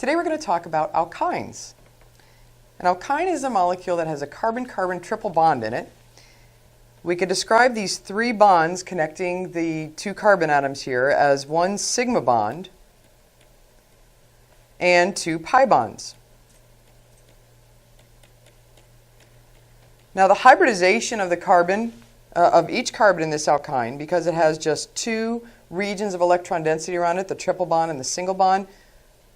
Today we're going to talk about alkynes. An alkyne is a molecule that has a carbon-carbon triple bond in it. We could describe these three bonds connecting the two carbon atoms here as one sigma bond and two pi bonds. Now the hybridization of the carbon, of each carbon in this alkyne, because it has just two regions of electron density around it, the triple bond and the single bond,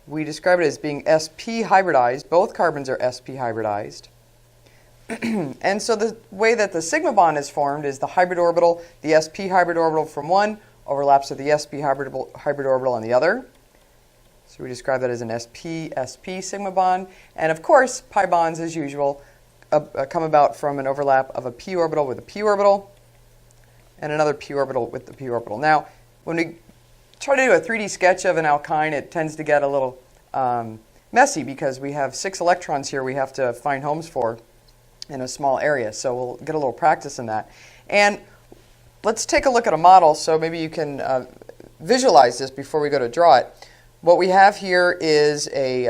we describe it as being sp hybridized. Both carbons are sp hybridized. And so the way that the sigma bond is formed is the hybrid orbital, the sp hybrid orbital from one overlaps with the sp hybrid orbital on the other. So we describe that as an sp sigma bond. And of course, pi bonds, as usual, come about from an overlap of a p orbital with a p orbital and another p orbital with the p orbital. Now, when we try to do a 3D sketch of an alkyne, it tends to get a little messy because we have 6 electrons here we have to find homes for in a small area. So we'll get a little practice in that. And let's take a look at a model so maybe you can visualize this before we go to draw it. What we have here is a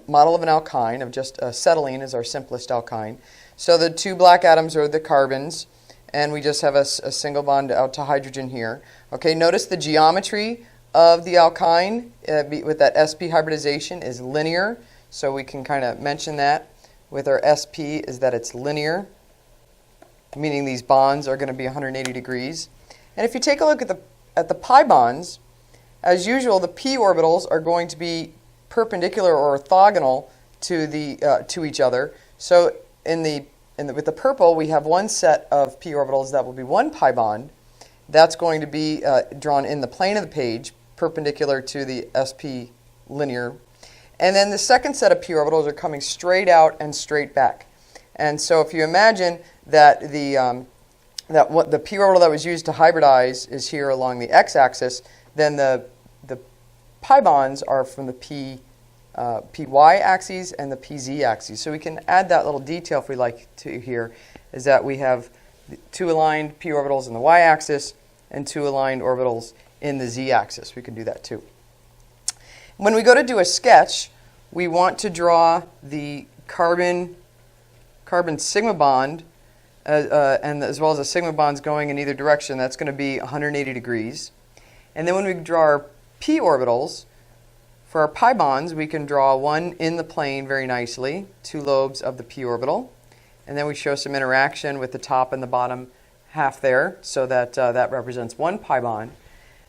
model of an alkyne, of just acetylene is our simplest alkyne. So the two black atoms are the carbons, and we just have a single bond out to hydrogen here. Okay, notice the geometry of the alkyne with that sp hybridization is linear, so we can kind of mention that with our sp is that it's linear, meaning these bonds are going to be 180 degrees. And if you take a look at the pi bonds, as usual, the p orbitals are going to be perpendicular or orthogonal to each other. So with the purple, we have one set of p orbitals that will be one pi bond. That's going to be drawn in the plane of the page, perpendicular to the sp linear. And then the second set of p orbitals are coming straight out and straight back. And so if you imagine that the p orbital that was used to hybridize is here along the x-axis, then the pi bonds are from the py axes and the pz axes. So we can add that little detail if we like to here, is that we have two aligned p orbitals in the y-axis and two aligned orbitals in the z-axis. We can do that too. When we go to do a sketch, we want to draw the carbon sigma bond and as well as the sigma bonds going in either direction. That's going to be 180 degrees. And then when we draw our p orbitals, for our pi bonds, we can draw one in the plane very nicely, two lobes of the p orbital. And then we show some interaction with the top and the bottom half there, so that that represents one pi bond.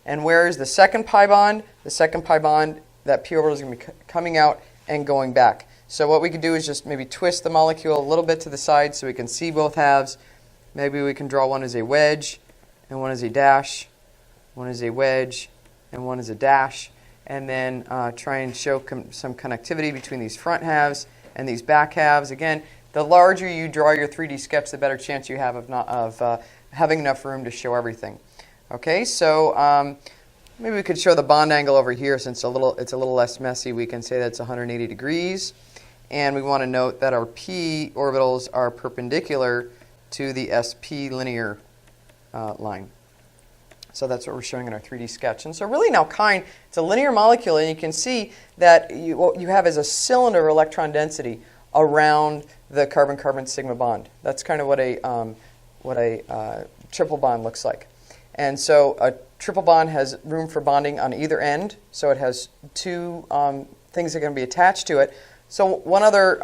And where is the second pi bond? The second pi bond, that p orbital is going to be coming out and going back. So what we could do is just maybe twist the molecule a little bit to the side so we can see both halves. Maybe we can draw one as a wedge and one as a dash. One is a wedge, and one is a dash, and then try and show some connectivity between these front halves and these back halves. Again, the larger you draw your 3D sketch, the better chance you have of having enough room to show everything. Okay, so maybe we could show the bond angle over here since it's a little less messy. We can say that's 180 degrees, and we want to note that our p orbitals are perpendicular to the sp linear line. So that's what we're showing in our 3D sketch. And so really an alkyne, it's a linear molecule, and you can see that what you have is a cylinder of electron density around the carbon-carbon sigma bond. That's kind of what a triple bond looks like. And so a triple bond has room for bonding on either end, so it has two things that are going to be attached to it. So one other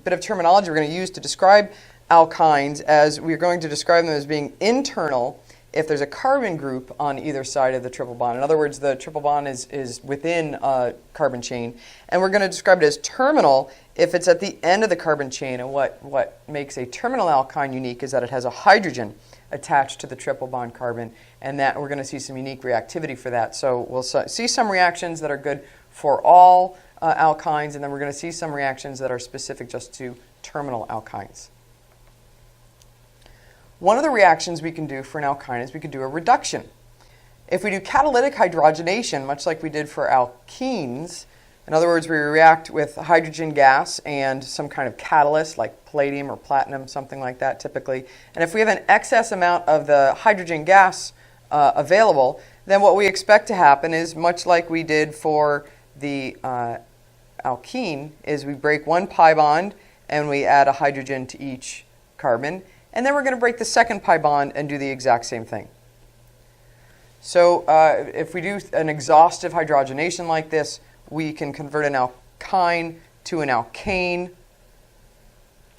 bit of terminology we're going to use to describe alkynes, as we're going to describe them as being internal if there's a carbon group on either side of the triple bond. In other words, the triple bond is within a carbon chain. And we're going to describe it as terminal if it's at the end of the carbon chain. And what makes a terminal alkyne unique is that it has a hydrogen attached to the triple bond carbon. And that we're going to see some unique reactivity for that. So we'll see some reactions that are good for all alkynes, and then we're going to see some reactions that are specific just to terminal alkynes. One of the reactions we can do for an alkyne is we could do a reduction. If we do catalytic hydrogenation, much like we did for alkenes, in other words, we react with hydrogen gas and some kind of catalyst like palladium or platinum, something like that typically. And if we have an excess amount of the hydrogen gas available, then what we expect to happen is much like we did for the alkene is we break one pi bond and we add a hydrogen to each carbon. And then we're going to break the second pi bond and do the exact same thing. So if we do an exhaustive hydrogenation like this, we can convert an alkyne to an alkane,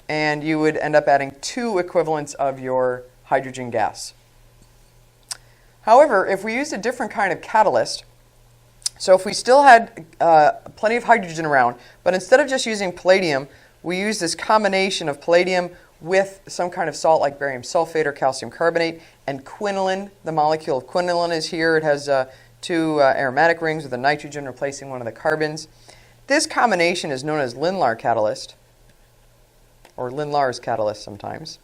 and you would end up adding 2 equivalents of your hydrogen gas. However, if we used a different kind of catalyst, so if we still had plenty of hydrogen around, but instead of just using palladium, we use this combination of palladium with some kind of salt like barium sulfate or calcium carbonate, and quinoline. The molecule of quinoline is here. It has 2 aromatic rings with a nitrogen replacing one of the carbons. This combination is known as Lindlar catalyst, or Lindlar's catalyst sometimes.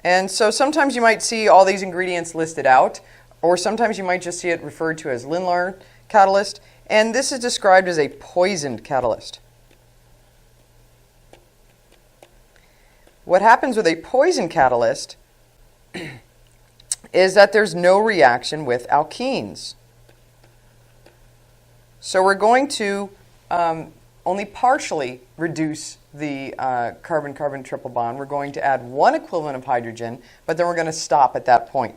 And so sometimes you might see all these ingredients listed out, or sometimes you might just see it referred to as Lindlar catalyst, and this is described as a poisoned catalyst. What happens with a poison catalyst is that there's no reaction with alkenes. So we're going to only partially reduce the carbon-carbon triple bond. We're going to add 1 equivalent of hydrogen, but then we're going to stop at that point.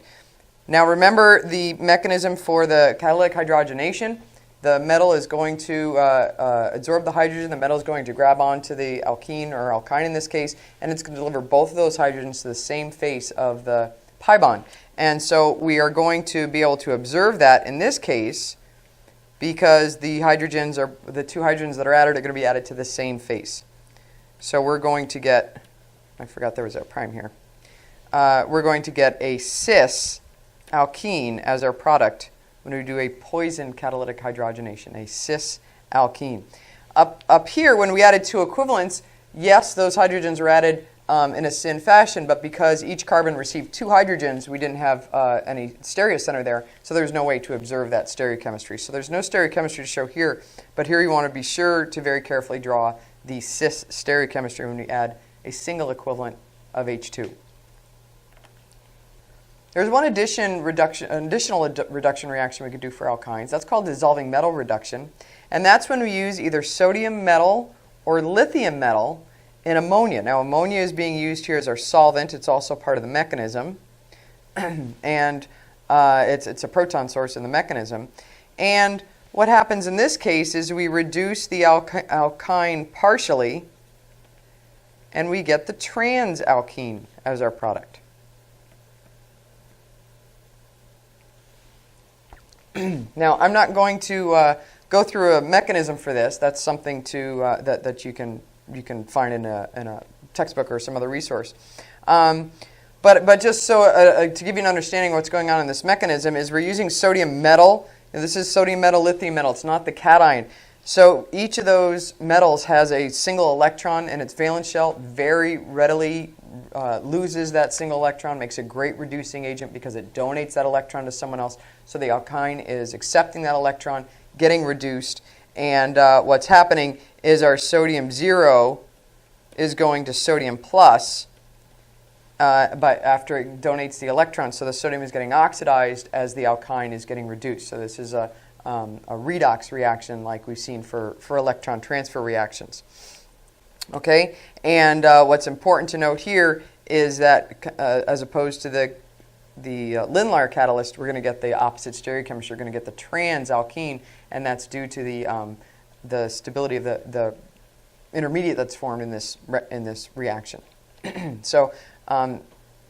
Now remember the mechanism for the catalytic hydrogenation. The metal is going to absorb the hydrogen. The metal is going to grab onto the alkene, or alkyne in this case, and it's going to deliver both of those hydrogens to the same face of the pi bond. And so we are going to be able to observe that in this case because the 2 hydrogens that are added are going to be added to the same face. So we're going to get, I forgot there was a prime here. We're going to get a cis alkene as our product when we do a poison catalytic hydrogenation, a cis alkene. Up here, when we added 2 equivalents, yes, those hydrogens are added in a syn fashion, but because each carbon received 2 hydrogens, we didn't have any stereocenter there, so there's no way to observe that stereochemistry. So there's no stereochemistry to show here, but here you want to be sure to very carefully draw the cis stereochemistry when we add a single equivalent of H2. There's one additional reduction reaction we could do for alkynes. That's called dissolving metal reduction. And that's when we use either sodium metal or lithium metal in ammonia. Now, ammonia is being used here as our solvent. It's also part of the mechanism. And it's a proton source in the mechanism. And what happens in this case is we reduce the alkyne partially, and we get the trans alkene as our product. Now, I'm not going to go through a mechanism for this. That's something that you can find in a textbook or some other resource. But just so to give you an understanding of what's going on in this mechanism is we're using sodium metal. And this is sodium metal, lithium metal. It's not the cation. So each of those metals has a single electron in its valence shell. Very readily loses that single electron, makes a great reducing agent because it donates that electron to someone else. So the alkyne is accepting that electron, getting reduced, and what's happening is our sodium 0 is going to sodium plus after it donates the electron. So the sodium is getting oxidized as the alkyne is getting reduced. So this is a redox reaction like we've seen for electron transfer reactions. Okay, and what's important to note here is that as opposed to the Lindlar catalyst, we're going to get the opposite stereochemistry. We're going to get the trans alkene, and that's due to the stability of the intermediate that's formed in this reaction. So a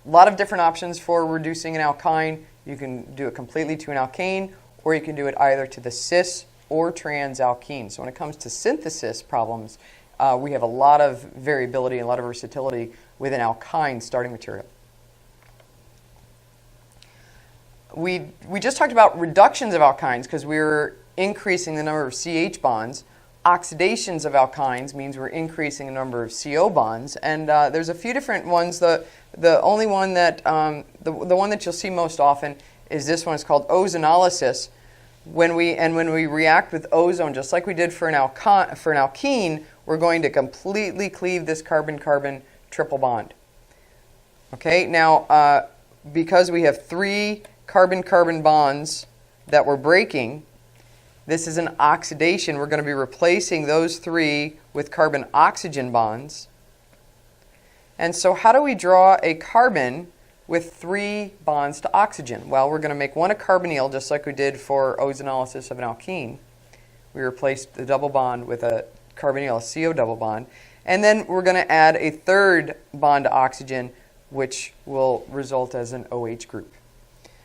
lot of different options for reducing an alkyne. You can do it completely to an alkane, or you can do it either to the cis or trans alkene. So when it comes to synthesis problems, we have a lot of variability and a lot of versatility with an alkyne starting material. We just talked about reductions of alkynes because we were increasing the number of CH bonds. Oxidations of alkynes means we're increasing the number of CO bonds, and there's a few different ones. The only one that the one that you'll see most often is this one. It's called ozonolysis. When we react with ozone, just like we did for an alkene, we're going to completely cleave this carbon-carbon triple bond. Okay, now because we have 3 carbon-carbon bonds that we're breaking, This is an oxidation. We're going to be replacing those three with carbon-oxygen bonds. And so how do we draw a carbon with 3 bonds to oxygen? Well, we're going to make one a carbonyl, just like we did for ozonolysis of an alkene. We replaced the double bond with a carbonyl, a CO double bond. And then we're going to add a 3rd bond to oxygen, which will result as an OH group.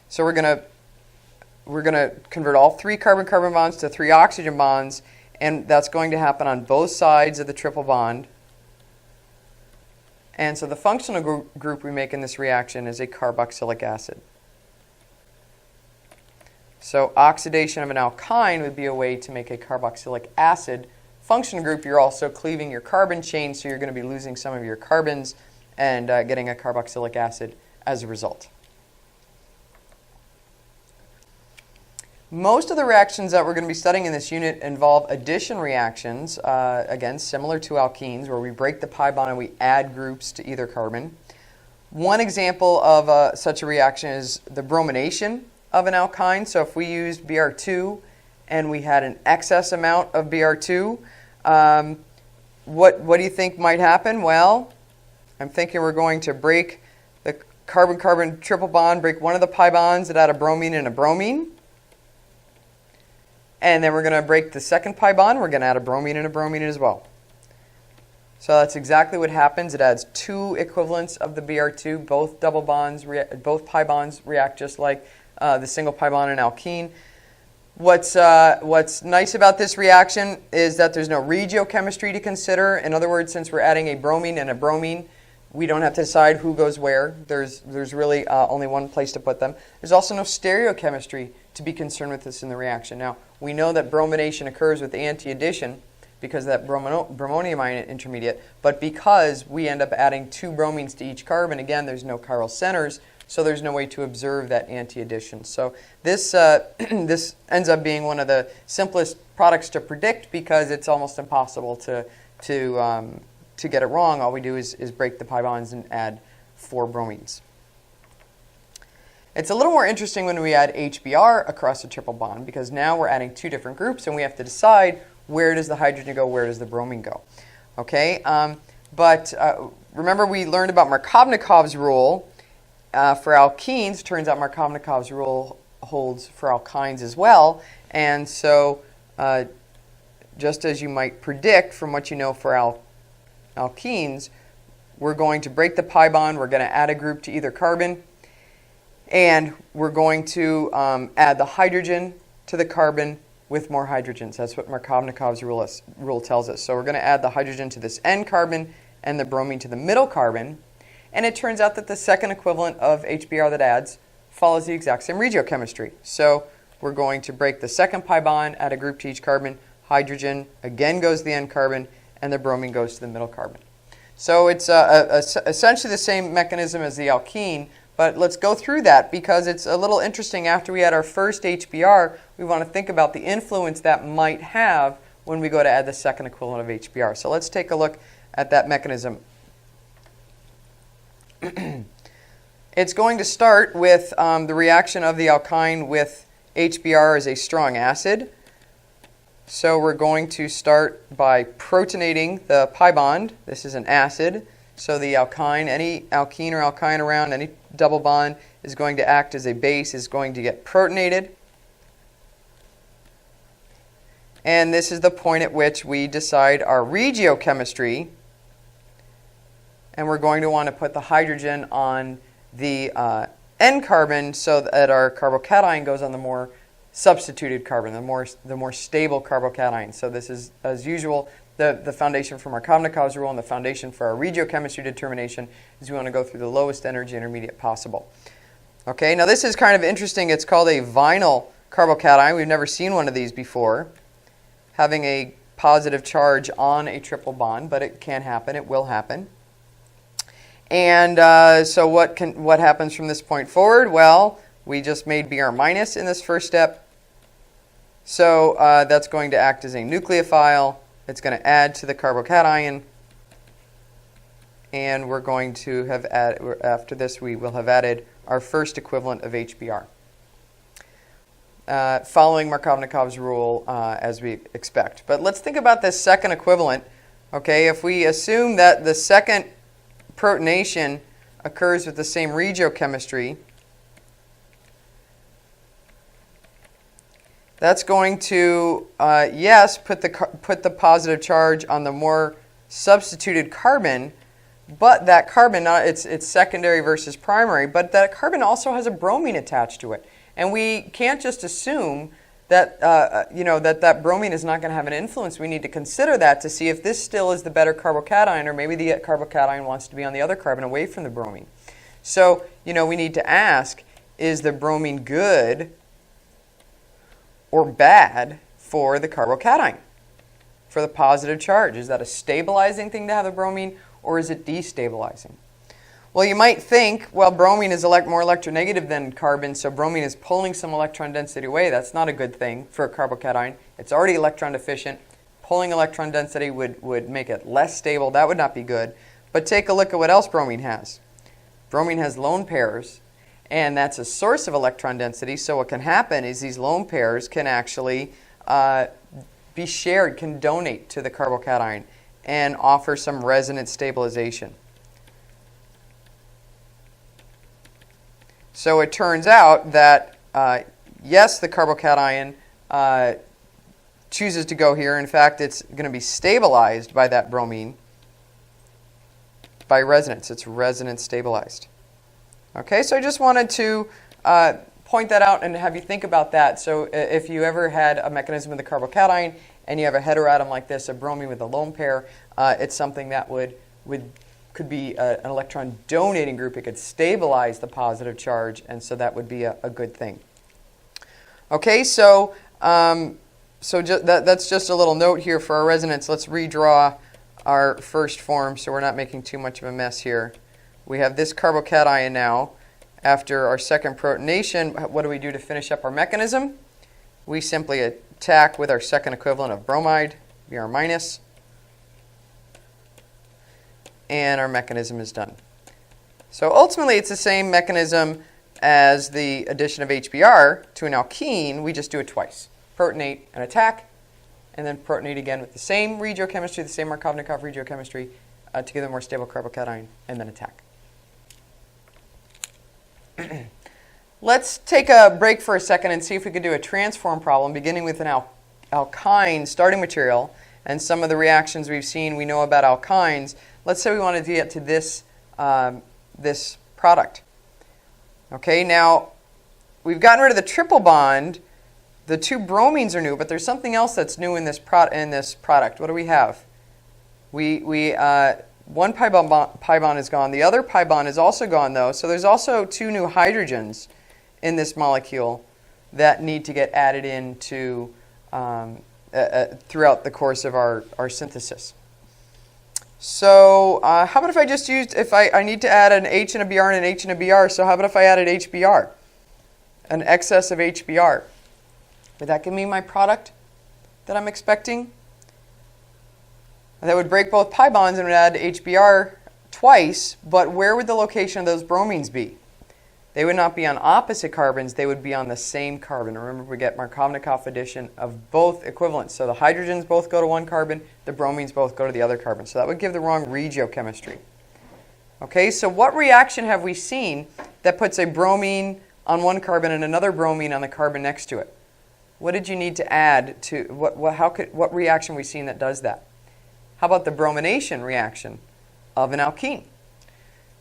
So we're going to convert all 3 carbon-carbon bonds to 3 oxygen bonds, and that's going to happen on both sides of the triple bond. And so the functional group we make in this reaction is a carboxylic acid. So oxidation of an alkyne would be a way to make a carboxylic acid. Functional group, you're also cleaving your carbon chain, so you're going to be losing some of your carbons and getting a carboxylic acid as a result. Most of the reactions that we're going to be studying in this unit involve addition reactions, again, similar to alkenes, where we break the pi bond and we add groups to either carbon. One example of such a reaction is the bromination of an alkyne. So if we used Br2 and we had an excess amount of Br2, what do you think might happen? Well, I'm thinking we're going to break the carbon-carbon triple bond, break one of the pi bonds and add a bromine and a bromine. And then we're going to break the second pi bond. We're going to add a bromine and a bromine as well. So that's exactly what happens. It adds 2 equivalents of the Br2. Both double bonds, both pi bonds react just like the single pi bond in alkene. What's nice about this reaction is that there's no regiochemistry to consider. In other words, since we're adding a bromine and a bromine, we don't have to decide who goes where. There's really only one place to put them. There's also no stereochemistry to be concerned with this in the reaction. Now, we know that bromination occurs with anti-addition because of that bromonium ion intermediate, but because we end up adding 2 bromines to each carbon, again, there's no chiral centers, so there's no way to observe that anti-addition. So this this ends up being one of the simplest products to predict because it's almost impossible to get it wrong. All we do is break the pi bonds and add 4 bromines. It's a little more interesting when we add HBr across the triple bond because now we're adding 2 different groups and we have to decide where does the hydrogen go, where does the bromine go. Okay, but remember we learned about Markovnikov's rule for alkenes. Turns out Markovnikov's rule holds for alkynes as well. And so just as you might predict from what you know for alkenes, we're going to break the pi bond, we're going to add a group to either carbon, and we're going to add the hydrogen to the carbon with more hydrogens. That's what Markovnikov's rule tells us. So we're going to add the hydrogen to this end carbon and the bromine to the middle carbon. And it turns out that the second equivalent of HBr that adds follows the exact same regiochemistry. So we're going to break the second pi bond, add a group to each carbon, hydrogen again goes to the end carbon, and the bromine goes to the middle carbon. So it's essentially the same mechanism as the alkene, but let's go through that because it's a little interesting. After we add our first HBr, we want to think about the influence that might have when we go to add the second equivalent of HBr. So let's take a look at that mechanism. It's going to start with the reaction of the alkyne with HBr as a strong acid. So we're going to start by protonating the pi bond. This is an acid. So the alkyne, any alkene or alkyne around, any double bond is going to act as a base, is going to get protonated. And this is the point at which we decide our regiochemistry. And we're going to want to put the hydrogen on the end carbon so that our carbocation goes on the more substituted carbon, the more stable carbocation. So this is, as usual, the foundation for Markovnikov's rule and the foundation for our regiochemistry determination is we want to go through the lowest energy intermediate possible. Okay, now this is kind of interesting. It's called a vinyl carbocation. We've never seen one of these before, having a positive charge on a triple bond, but it can happen. It will happen. And so what happens from this point forward? Well, we just made Br minus in this first step. So that's going to act as a nucleophile. It's going to add to the carbocation. And we're going to have added, after this, we will have added our first equivalent of HBr. following Markovnikov's rule as we expect. But let's think about this second equivalent. Okay, if we assume that the second protonation occurs with the same regiochemistry, that's going to, yes, put the positive charge on the more substituted carbon, but that carbon, it's secondary versus primary, but that carbon also has a bromine attached to it. And we can't just assume that, that bromine is not going to have an influence. We need to consider that to see if this still is the better carbocation, or maybe the carbocation wants to be on the other carbon away from the bromine. So, we need to ask, is the bromine good or bad for the carbocation, for the positive charge? Is that a stabilizing thing to have the bromine, or is it destabilizing? Well, you might think, well, bromine is more electronegative than carbon, so bromine is pulling some electron density away. That's not a good thing for a carbocation. It's already electron deficient. Pulling electron density would make it less stable. That would not be good. But take a look at what else bromine has. Bromine has lone pairs, and that's a source of electron density. So what can happen is these lone pairs can actually be shared, can donate to the carbocation and offer some resonance stabilization. So it turns out that, yes, the carbocation chooses to go here. In fact, it's going to be stabilized by that bromine by resonance. It's resonance stabilized. Okay, so I just wanted to point that out and have you think about that. So if you ever had a mechanism of the carbocation and you have a heteroatom like this, a bromine with a lone pair, it's something that could be an electron donating group. It could stabilize the positive charge, and so that would be a good thing. Okay, so that's just a little note here for our resonance. Let's redraw our first form so we're not making too much of a mess here. We have this carbocation now. After our second protonation, what do we do to finish up our mechanism? We simply attack with our second equivalent of bromide, Br minus, and our mechanism is done. So ultimately, it's the same mechanism as the addition of HBr to an alkene. We just do it twice. Protonate and attack, and then protonate again with the same regiochemistry, the same Markovnikov regiochemistry, to give a more stable carbocation, and then attack. Let's take a break for a second and see if we could do a transform problem beginning with an alkyne starting material and some of the reactions we've seen we know about alkynes. Let's say we wanted to get to this, this product. Okay, now we've gotten rid of the triple bond. The two bromines are new, but there's something else that's new in this product. What do we have? One pi bond is gone. The other pi bond is also gone, though. So there's also two new hydrogens in this molecule that need to get added into throughout the course of our synthesis. So how about if I just used, if I need to add an H and a Br and an H and a Br, so how about if I added HBr, an excess of HBr? Would that give me my product that I'm expecting? That would break both pi bonds and would add HBr twice, but where would the location of those bromines be? They would not be on opposite carbons, they would be on the same carbon. Remember, we get Markovnikov addition of both equivalents. So the hydrogens both go to one carbon, the bromines both go to the other carbon. So that would give the wrong regiochemistry. Okay, so what reaction have we seen that puts a bromine on one carbon and another bromine on the carbon next to it? What did you need to add to, what reaction have we seen that does that? How about the bromination reaction of an alkene?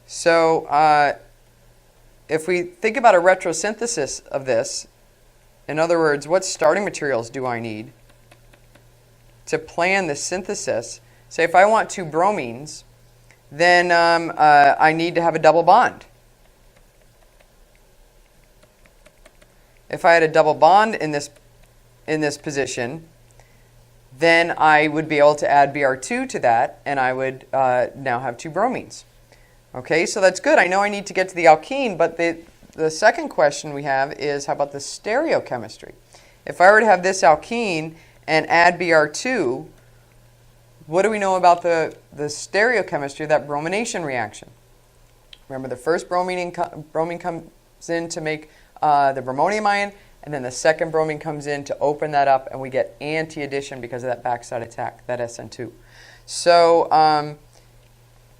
So if we think about a retrosynthesis of this, in other words, what starting materials do I need to plan the synthesis? Say if I want two bromines, then I need to have a double bond. If I had a double bond in this position, then I would be able to add Br2 to that, and I would now have two bromines. Okay, so that's good. I know I need to get to the alkene, but the second question we have is, how about the stereochemistry? If I were to have this alkene and add Br2, what do we know about the stereochemistry of that bromination reaction? Remember, the first bromine comes in to make the bromonium ion, and then the second bromine comes in to open that up, and we get anti-addition because of that backside attack, that SN2. So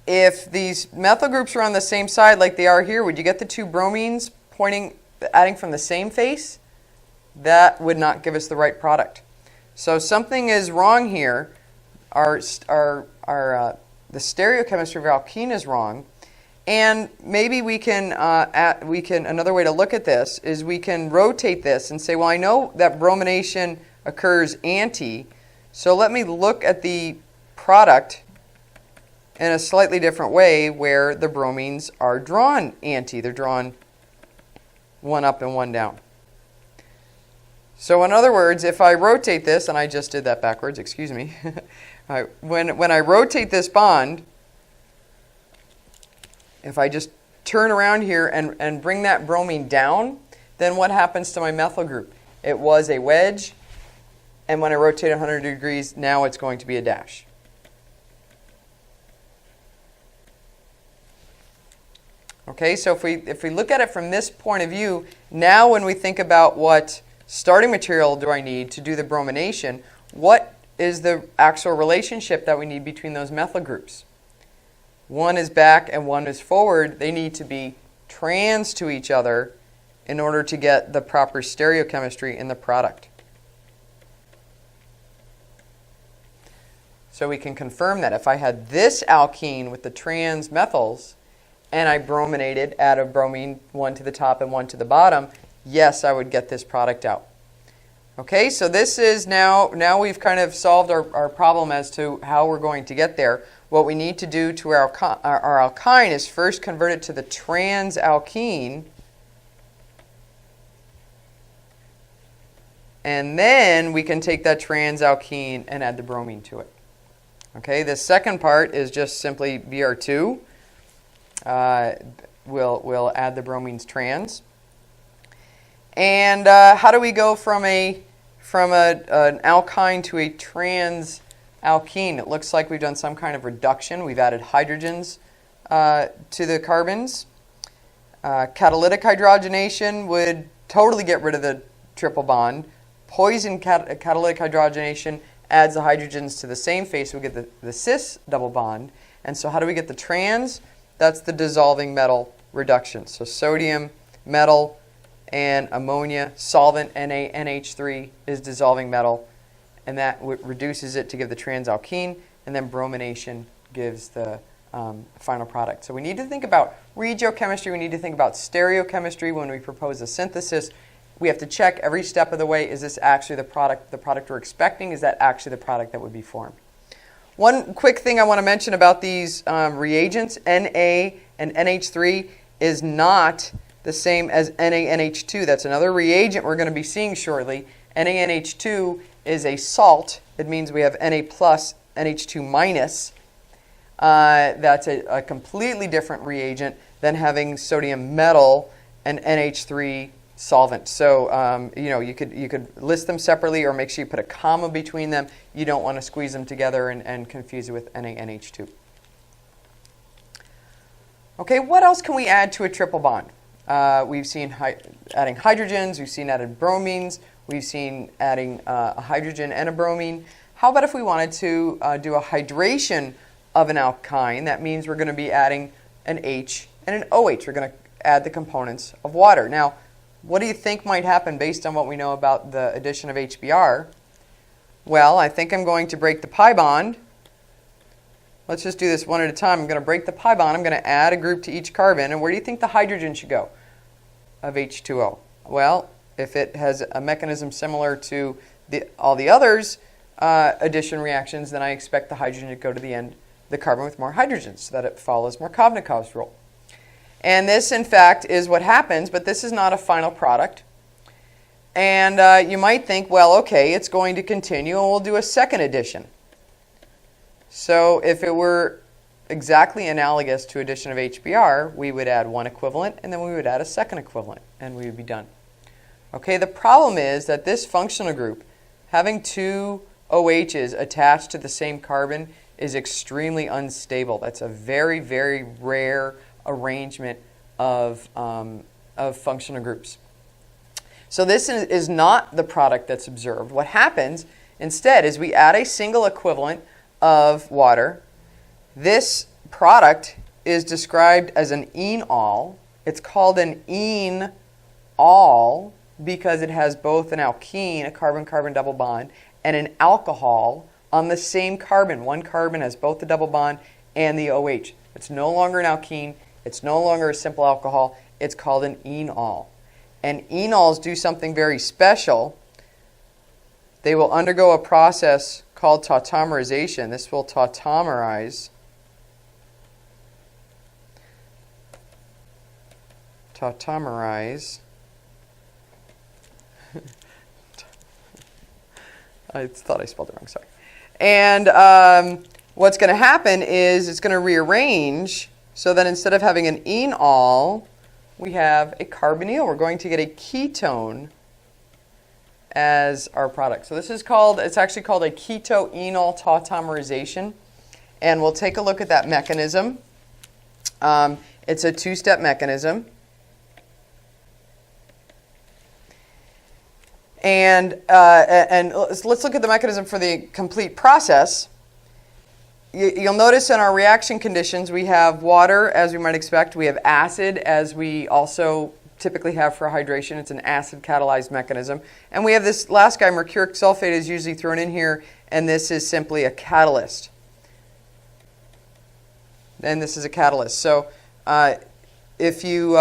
if these methyl groups are on the same side like they are here, would you get the two bromines adding from the same face? That would not give us the right product. So something is wrong here. The stereochemistry of our alkene is wrong. And maybe we can, another way to look at this is we can rotate this and say, well, I know that bromination occurs anti, so let me look at the product in a slightly different way where the bromines are drawn anti. They're drawn one up and one down. So in other words, if I rotate this, and I just did that backwards, excuse me. When I rotate this bond, if I just turn around here and bring that bromine down, then what happens to my methyl group? It was a wedge, and when I rotate 100 degrees, now it's going to be a dash. Okay, so if we look at it from this point of view, now when we think about what starting material do I need to do the bromination, what is the actual relationship that we need between those methyl groups? One is back and one is forward. They need to be trans to each other in order to get the proper stereochemistry in the product. So we can confirm that if I had this alkene with the trans methyls and I brominated, add a bromine, one to the top and one to the bottom, yes, I would get this product out. Okay, so this is now we've kind of solved our problem as to how we're going to get there. What we need to do to our alkyne is first convert it to the trans alkene, and then we can take that trans alkene and add the bromine to it. Okay, the second part is just simply Br2. We'll add the bromines trans. And how do we go from an alkyne to a trans alkene? It looks like we've done some kind of reduction. We've added hydrogens to the carbons. Catalytic hydrogenation would totally get rid of the triple bond. Poison catalytic hydrogenation adds the hydrogens to the same face. We get the cis double bond. And so how do we get the trans? That's the dissolving metal reduction. So sodium, metal, and ammonia, solvent, NaNH3 is dissolving metal. And that reduces it to give the trans alkene. And then bromination gives the final product. So we need to think about regiochemistry. We need to think about stereochemistry when we propose a synthesis. We have to check every step of the way, is this actually the product we're expecting? Is that actually the product that would be formed? One quick thing I want to mention about these reagents, Na and NH3 is not the same as NaNH2. That's another reagent we're going to be seeing shortly. NaNH2 is a salt. It means we have Na plus, NH2 minus. That's a completely different reagent than having sodium metal and NH3 solvent. So you could list them separately or make sure you put a comma between them. You don't want to squeeze them together and confuse it with NaNH2. Okay, what else can we add to a triple bond? We've seen adding hydrogens. We've seen added bromines. We've seen adding a hydrogen and a bromine. How about if we wanted to do a hydration of an alkyne? That means we're going to be adding an H and an OH. We're going to add the components of water. Now, what do you think might happen based on what we know about the addition of HBr? Well, I think I'm going to break the pi bond. Let's just do this one at a time. I'm going to break the pi bond. I'm going to add a group to each carbon. And where do you think the hydrogen should go of H2O? Well, if it has a mechanism similar to all the others addition reactions, then I expect the hydrogen to go to the end, the carbon with more hydrogens, so that it follows Markovnikov's rule. And this, in fact, is what happens, but this is not a final product. And you might think, well, okay, it's going to continue, and we'll do a second addition. So if it were exactly analogous to addition of HBr, we would add one equivalent, and then we would add a second equivalent, and we would be done. Okay, the problem is that this functional group, having two OHs attached to the same carbon, is extremely unstable. That's a very, very rare arrangement of functional groups. So this is not the product that's observed. What happens instead is we add a single equivalent of water. This product is described as an enol. It's called an enol because it has both an alkene, a carbon-carbon double bond, and an alcohol on the same carbon. One carbon has both the double bond and the OH. It's no longer an alkene. It's no longer a simple alcohol. It's called an enol. And enols do something very special. They will undergo a process called tautomerization. This will tautomerize. Tautomerize. I thought I spelled it wrong, sorry. And what's going to happen is it's going to rearrange so that instead of having an enol, we have a carbonyl. We're going to get a ketone as our product. So this is called, it's actually called a keto-enol tautomerization. And we'll take a look at that mechanism. It's a two-step mechanism. And let's look at the mechanism for the complete process. You'll notice in our reaction conditions we have water, as we might expect. We have acid, as we also typically have for hydration. It's an acid-catalyzed mechanism. And we have this last guy, mercuric sulfate, is usually thrown in here, and this is simply a catalyst. And this is a catalyst. So if you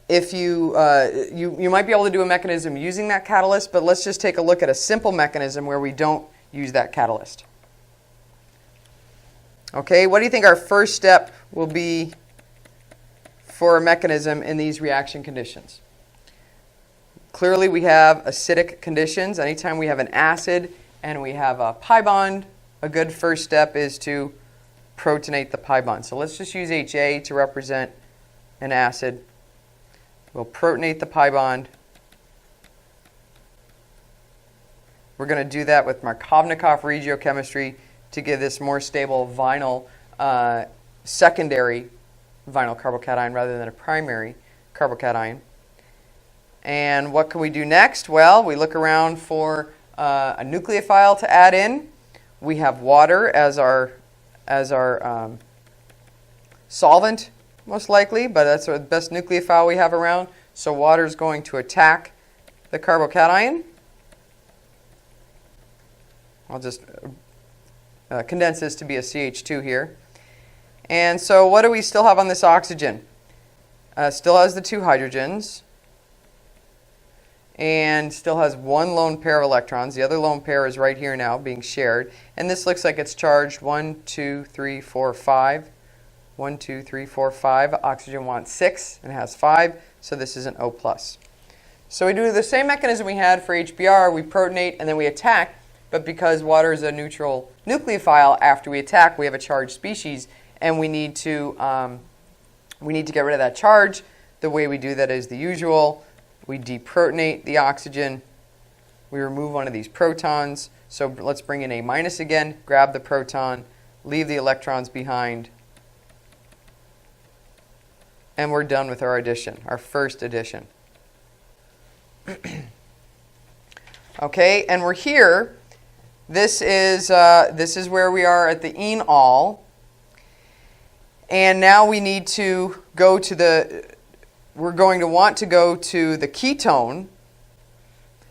you might be able to do a mechanism using that catalyst, but let's just take a look at a simple mechanism where we don't use that catalyst. Okay, what do you think our first step will be for a mechanism in these reaction conditions? Clearly we have acidic conditions. Anytime we have an acid and we have a pi bond, a good first step is to protonate the pi bond. So let's just use HA to represent an acid. We'll protonate the pi bond. We're going to do that with Markovnikov regiochemistry to give this more stable vinyl, secondary vinyl carbocation rather than a primary carbocation. And what can we do next? Well, we look around for a nucleophile to add in. We have water as our solvent, most likely, but that's the best nucleophile we have around. So water is going to attack the carbocation. I'll just condense this to be a CH2 here. And so what do we still have on this oxygen? Still has the two hydrogens and still has one lone pair of electrons. The other lone pair is right here now being shared. And this looks like it's charged 1, 2, 3, 4, 5. 1, 2, 3, 4, 5. Oxygen wants 6 and has 5, so this is an O+. So we do the same mechanism we had for HBr. We protonate and then we attack. But because water is a neutral nucleophile, after we attack, we have a charged species, and we need to get rid of that charge. The way we do that is the usual. We deprotonate the oxygen. We remove one of these protons. So let's bring in A- again, grab the proton, leave the electrons behind, and we're done with our addition, our first addition. Okay, and we're here. This is where we are at the enol. And now we need to go to we're going to want to go to the ketone.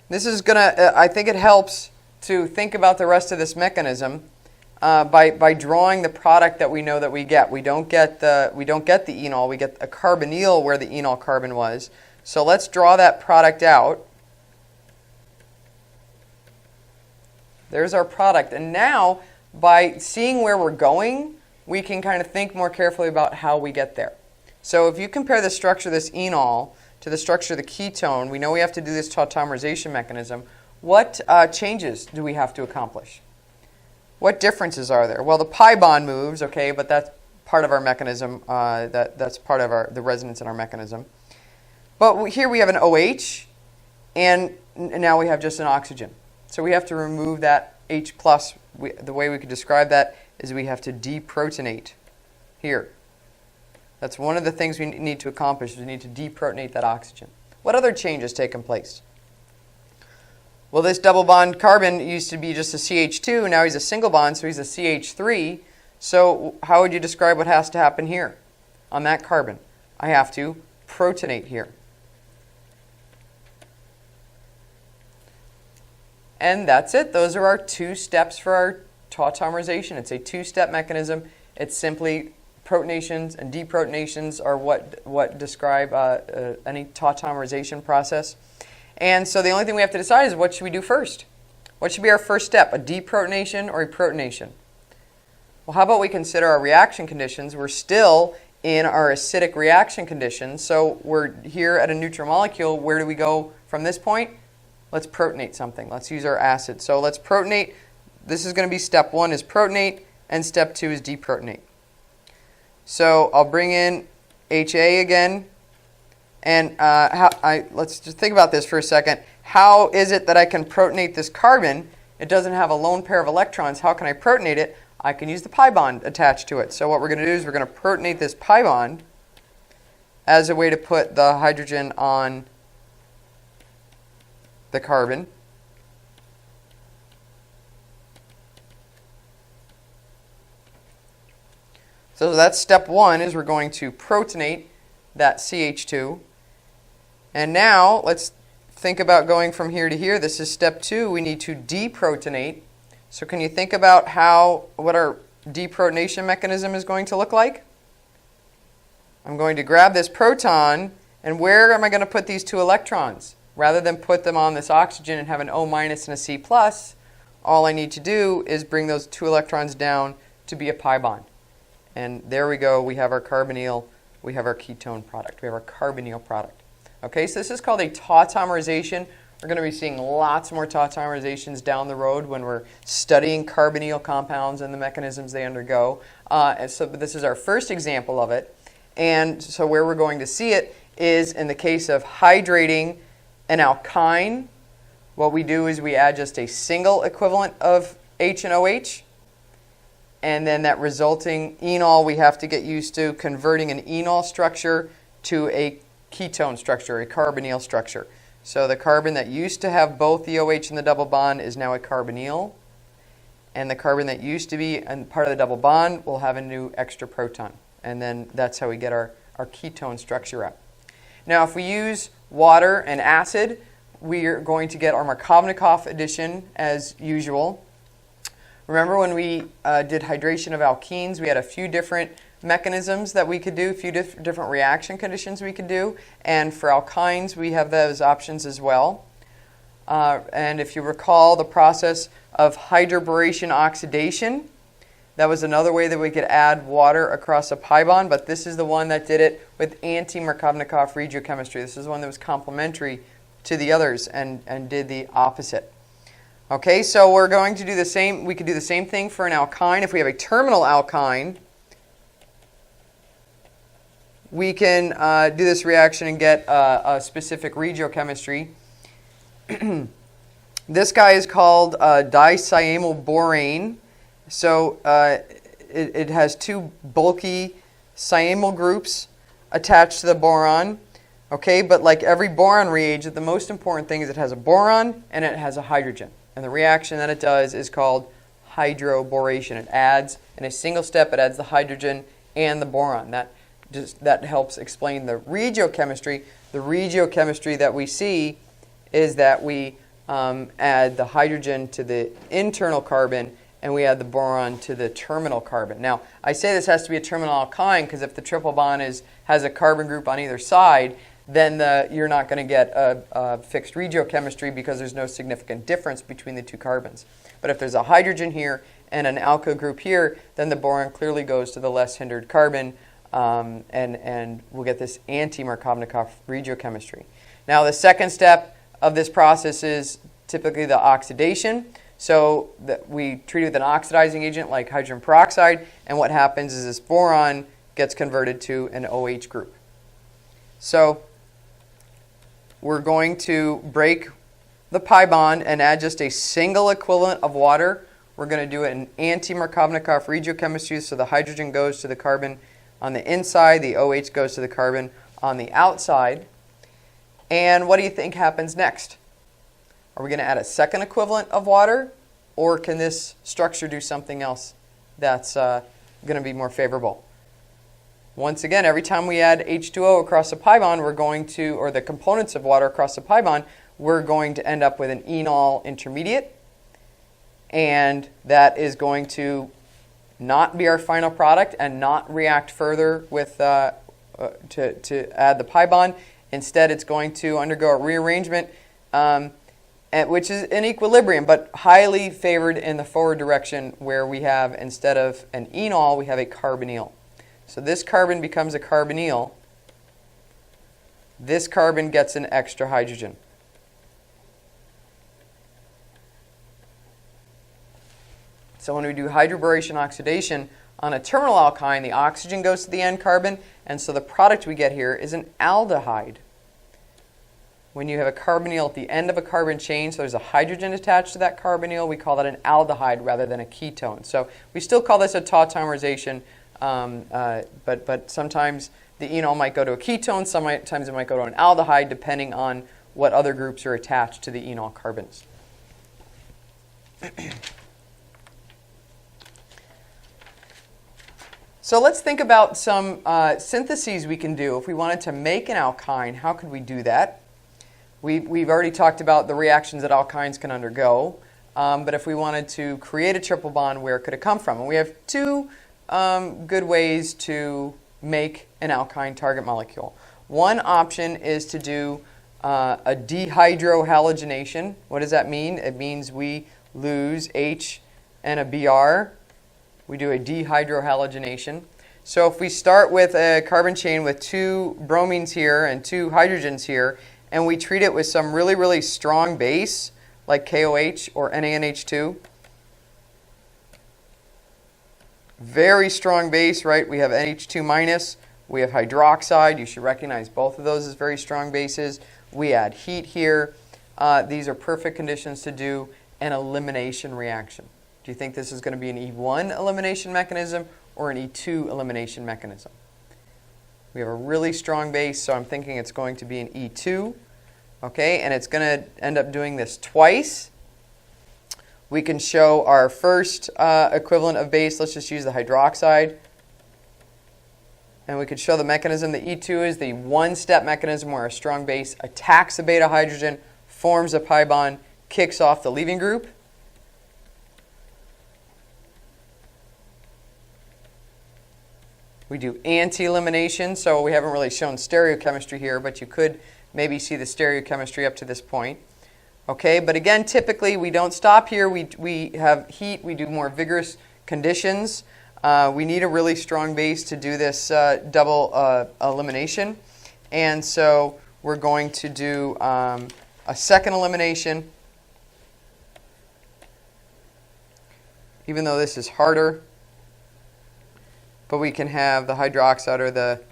This is going to, I think it helps to think about the rest of this mechanism by drawing the product that we know that we get. We don't get the enol, we get a carbonyl where the enol carbon was. So let's draw that product out. There's our product. And now, by seeing where we're going, we can kind of think more carefully about how we get there. So if you compare the structure of this enol to the structure of the ketone, we know we have to do this tautomerization mechanism. What changes do we have to accomplish? What differences are there? Well, the pi bond moves, okay, but that's part of our mechanism. That's part of the resonance in our mechanism. But here we have an OH, and now we have just an oxygen. So we have to remove that H+. The way we could describe that is we have to deprotonate here. That's one of the things we need to accomplish. We need to deprotonate that oxygen. What other change has taken place? Well, this double bond carbon used to be just a CH2. Now he's a single bond, so he's a CH3. So how would you describe what has to happen here on that carbon? I have to protonate here. And that's it. Those are our 2 steps for our tautomerization. It's a 2-step mechanism. It's simply protonations and deprotonations are what describe any tautomerization process. And so the only thing we have to decide is what should we do first? What should be our first step, a deprotonation or a protonation? Well, how about we consider our reaction conditions? We're still in our acidic reaction conditions, so we're here at a neutral molecule. Where do we go from this point? Let's protonate something. Let's use our acid. So let's protonate. This is going to be step 1 is protonate, and step 2 is deprotonate. So I'll bring in HA again. And let's just think about this for a second. How is it that I can protonate this carbon? It doesn't have a lone pair of electrons. How can I protonate it? I can use the pi bond attached to it. So what we're going to do is we're going to protonate this pi bond as a way to put the hydrogen on the carbon. So that's step 1, is we're going to protonate that CH2. And now let's think about going from here to here. This is step 2. We need to deprotonate. So can you think about what our deprotonation mechanism is going to look like? I'm going to grab this proton, and where am I going to put these 2 electrons? Rather than put them on this oxygen and have an O- and a C+, all I need to do is bring those 2 electrons down to be a pi bond. And there we go. We have our carbonyl. We have our ketone product. We have our carbonyl product. Okay, so this is called a tautomerization. We're going to be seeing lots more tautomerizations down the road when we're studying carbonyl compounds and the mechanisms they undergo. But this is our first example of it. And so where we're going to see it is in the case of hydrating an alkyne. What we do is we add just a single equivalent of H and OH. And then that resulting enol, we have to get used to converting an enol structure to a ketone structure, a carbonyl structure. So the carbon that used to have both the OH and the double bond is now a carbonyl. And the carbon that used to be part of the double bond will have a new extra proton. And then that's how we get our ketone structure up. Now if we use water and acid, we are going to get our Markovnikov addition as usual. Remember when we did hydration of alkenes, we had a few different mechanisms that we could do, a few different reaction conditions we could do. And for alkynes, we have those options as well. And if you recall the process of hydroboration oxidation, that was another way that we could add water across a pi bond, but this is the one that did it with anti-Markovnikov regiochemistry. This is the one that was complementary to the others and did the opposite. Okay, so we're going to do the same. We could do the same thing for an alkyne. If we have a terminal alkyne, we can do this reaction and get a specific regiochemistry. This guy is called dicyamylborane. So it has 2 bulky cyamyl groups attached to the boron. Okay, but like every boron reagent, the most important thing is it has a boron and it has a hydrogen. And the reaction that it does is called hydroboration. It adds, in a single step, it adds the hydrogen and the boron. That helps explain the regiochemistry. The regiochemistry that we see is that we add the hydrogen to the internal carbon and we add the boron to the terminal carbon. Now, I say this has to be a terminal alkyne because if the triple bond has a carbon group on either side, then you're not going to get a fixed regiochemistry because there's no significant difference between the 2 carbons. But if there's a hydrogen here and an alkyl group here, then the boron clearly goes to the less hindered carbon, and we'll get this anti-Markovnikov regiochemistry. Now, the second step of this process is typically the oxidation. So that we treat it with an oxidizing agent like hydrogen peroxide, and what happens is this boron gets converted to an OH group. So we're going to break the pi bond and add just a single equivalent of water. We're going to do it in anti-Markovnikov regiochemistry, so the hydrogen goes to the carbon on the inside, the OH goes to the carbon on the outside. And what do you think happens next? Are we going to add a second equivalent of water, or can this structure do something else that's going to be more favorable? Once again, every time we add H2O across a pi bond, we're going to, or the components of water across a pi bond, we're going to end up with an enol intermediate. And that is going to not be our final product and not react further with to add the pi bond. Instead, it's going to undergo a rearrangement, which is in equilibrium, but highly favored in the forward direction, where we have, instead of an enol, we have a carbonyl. So this carbon becomes a carbonyl. This carbon gets an extra hydrogen. So when we do hydroboration oxidation on a terminal alkyne, the oxygen goes to the end carbon, and so the product we get here is an aldehyde. When you have a carbonyl at the end of a carbon chain, so there's a hydrogen attached to that carbonyl, we call that an aldehyde rather than a ketone. So we still call this a tautomerization, but sometimes the enol might go to a ketone, sometimes it might go to an aldehyde, depending on what other groups are attached to the enol carbons. So let's think about some syntheses we can do. If we wanted to make an alkyne, how could we do that? We've already talked about the reactions that alkynes can undergo. But if we wanted to create a triple bond, where could it come from? And we have two good ways to make an alkyne target molecule. One option is to do a dehydrohalogenation. What does that mean? It means we lose H and a Br. We do a dehydrohalogenation. So if we start with a carbon chain with two bromines here and two hydrogens here, and we treat it with some really, really strong base, like KOH or NaNH2, very strong base, right? We have NH2 minus, we have hydroxide. You should recognize both of those as very strong bases. We add heat here. These are perfect conditions to do an elimination reaction. Do you think this is going to be an E1 elimination mechanism or an E2 elimination mechanism? We have a really strong base, so I'm thinking it's going to be an E2. Okay, and it's going to end up doing this twice. We can show our first equivalent of base. Let's just use the hydroxide. And we could show the mechanism. The E2 is the one-step mechanism where a strong base attacks a beta hydrogen, forms a pi bond, kicks off the leaving group. We do anti-elimination, so we haven't really shown stereochemistry here, but you could maybe see the stereochemistry up to this point. Okay, but again, typically we don't stop here. We have heat. We do more vigorous conditions. We need a really strong base to do this double elimination. And so we're going to do a second elimination, even though this is harder. But we can have the hydroxide or the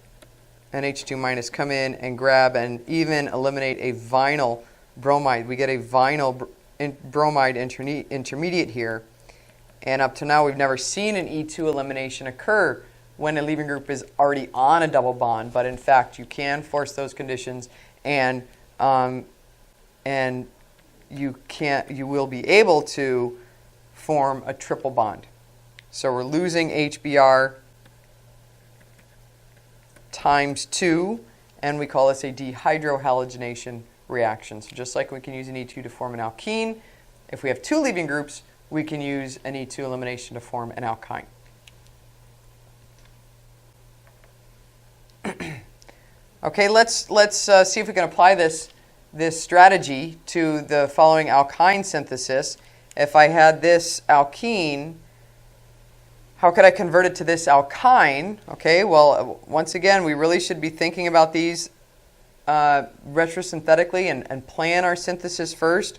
NH2 minus come in and grab and even eliminate a vinyl bromide. We get a vinyl bromide intermediate here. And up to now, we've never seen an E2 elimination occur when a leaving group is already on a double bond. But in fact, you can force those conditions, and you will be able to form a triple bond. So we're losing HBr times 2, and we call this a dehydrohalogenation reaction. So just like we can use an E2 to form an alkene, if we have two leaving groups, we can use an E2 elimination to form an alkyne. Okay, let's see if we can apply this strategy to the following alkyne synthesis. If I had this alkene, how could I convert it to this alkyne? Okay, well, once again, we really should be thinking about these retrosynthetically and plan our synthesis first.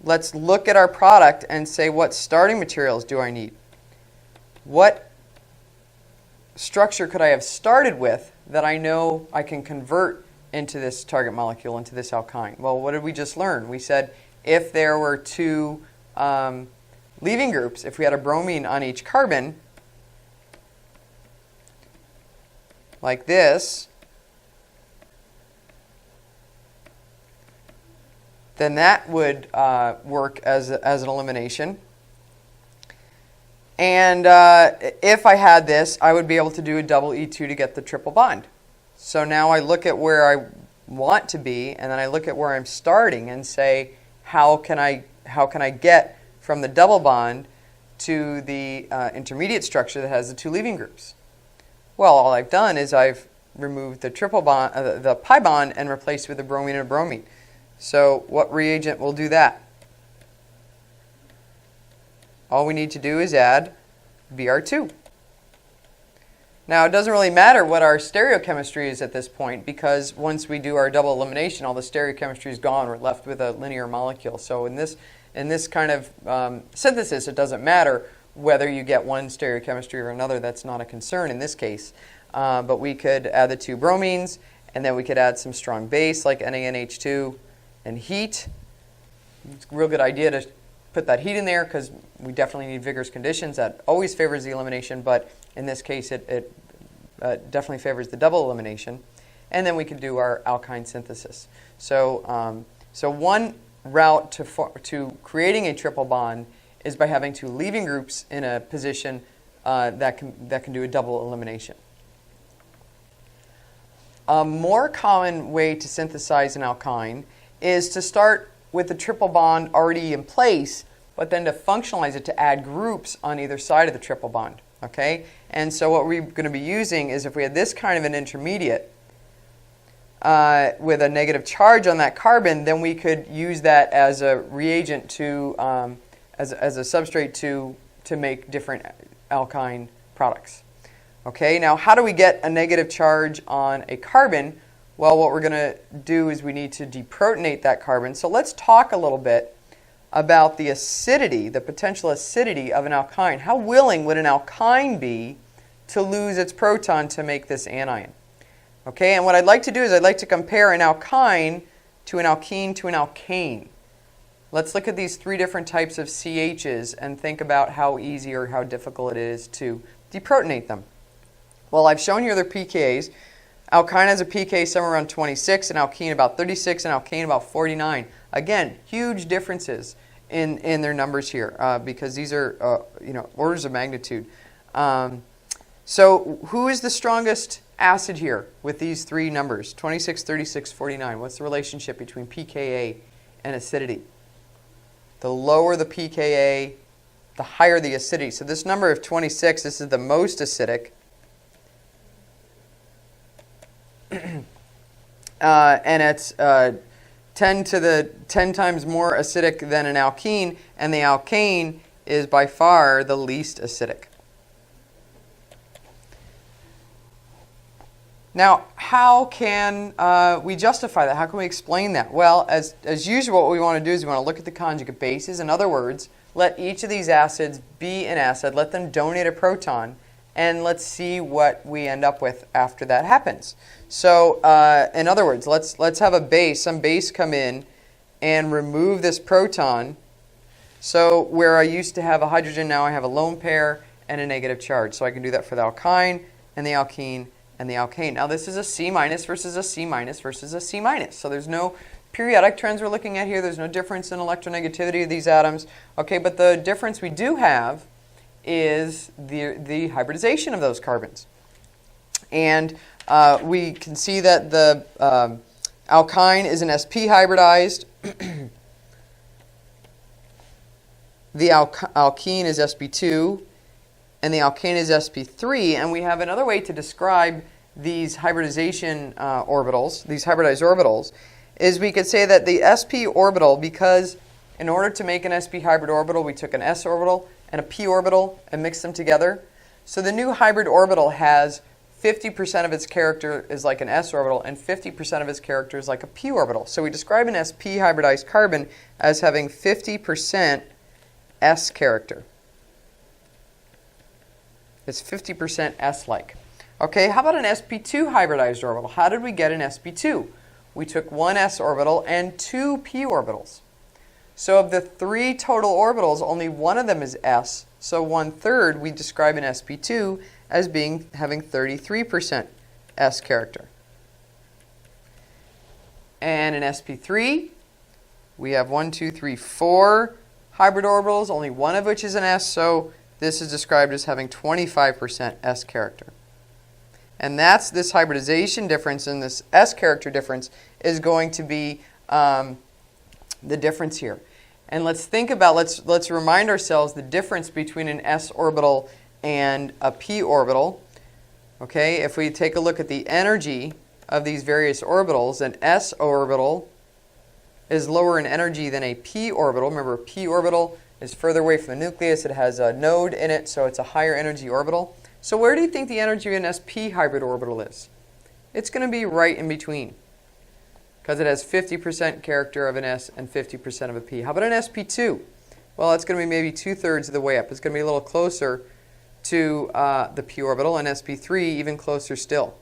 Let's look at our product and say, what starting materials do I need? What structure could I have started with that I know I can convert into this target molecule, into this alkyne? Well, what did we just learn? We said if there were two leaving groups, if we had a bromine on each carbon, like this, then that would work as an elimination. And if I had this, I would be able to do a double E2 to get the triple bond. So now I look at where I want to be, and then I look at where I'm starting and say, how can I get from the double bond to the intermediate structure that has the two leaving groups? Well, all I've done is I've removed the triple bond, the pi bond, and replaced it with a bromine and a bromine. So what reagent will do that? All we need to do is add Br2. Now, it doesn't really matter what our stereochemistry is at this point, because once we do our double elimination, all the stereochemistry is gone. We're left with a linear molecule. So in this kind of synthesis, it doesn't matter whether you get one stereochemistry or another. That's not a concern in this case. But we could add the two bromines, and then we could add some strong base like NaNH2 and heat. It's a real good idea to put that heat in there because we definitely need vigorous conditions. That always favors the elimination, but in this case it definitely favors the double elimination. And then we could do our alkyne synthesis. So, so one route to creating a triple bond is by having two leaving groups in a position that can do a double elimination. A more common way to synthesize an alkyne is to start with the triple bond already in place, but then to functionalize it to add groups on either side of the triple bond. Okay? And so what we're going to be using is, if we had this kind of an intermediate with a negative charge on that carbon, then we could use that as a reagent to, as a substrate to make different alkyne products. Okay, now how do we get a negative charge on a carbon? Well, what we're going to do is we need to deprotonate that carbon. So let's talk a little bit about the acidity, the potential acidity of an alkyne. How willing would an alkyne be to lose its proton to make this anion? Okay, and what I'd like to do is I'd like to compare an alkyne to an alkene to an alkane. Let's look at these three different types of CHs and think about how easy or how difficult it is to deprotonate them. Well, I've shown you their pKa's. Alkyne has a pK somewhere around 26, and alkene about 36, and alkane about 49. Again, huge differences in their numbers here because these are orders of magnitude. So who is the strongest acid here with these three numbers, 26, 36, 49? What's the relationship between pKa and acidity? The lower the pKa, the higher the acidity. So this number of 26, this is the most acidic. And it's 10 times more acidic than an alkene, and the alkane is by far the least acidic. Now, how can we justify that? How can we explain that? Well, as usual, what we want to do is we want to look at the conjugate bases. In other words, let each of these acids be an acid, let them donate a proton, and let's see what we end up with after that happens. So, in other words, let's have a base, some base come in and remove this proton. So where I used to have a hydrogen, now I have a lone pair and a negative charge. So I can do that for the alkyne and the alkene and the alkane. Now this is a C minus versus a C minus versus a C minus. So there's no periodic trends we're looking at here. There's no difference in electronegativity of these atoms. Okay, but the difference we do have is the hybridization of those carbons. And we can see that the alkyne is an sp hybridized. The alkene is sp2, and the alkane is sp3. And we have another way to describe these hybridization orbitals, these hybridized orbitals, is we could say that the sp orbital, because in order to make an sp hybrid orbital, we took an s orbital and a p orbital and mixed them together. So the new hybrid orbital has 50% of its character is like an s orbital, and 50% of its character is like a p orbital. So we describe an sp hybridized carbon as having 50% s character. It's 50% s-like. Okay, how about an sp2 hybridized orbital? How did we get an sp2? We took one s orbital and two p orbitals. So of the three total orbitals, only one of them is s. So 1/3 we describe an sp2 as having 33% s character. And an sp3, We have 1, 2, 3, 4 hybrid orbitals, only one of which is an s, so this is described as having 25% s character. And that's this hybridization difference, and this s character difference is going to be the difference here. And let's think about, let's remind ourselves the difference between an s orbital and a p orbital. Okay, if we take a look at the energy of these various orbitals, an s orbital is lower in energy than a p orbital. Remember, a p orbital is further away from the nucleus. It has a node in it, so it's a higher energy orbital. So where do you think the energy of an sp hybrid orbital is? It's going to be right in between, because it has 50% character of an s and 50% of a p. How about an sp2? Well, it's going to be maybe 2/3 of the way up. It's going to be a little closer to the p orbital, and sp3 even closer still.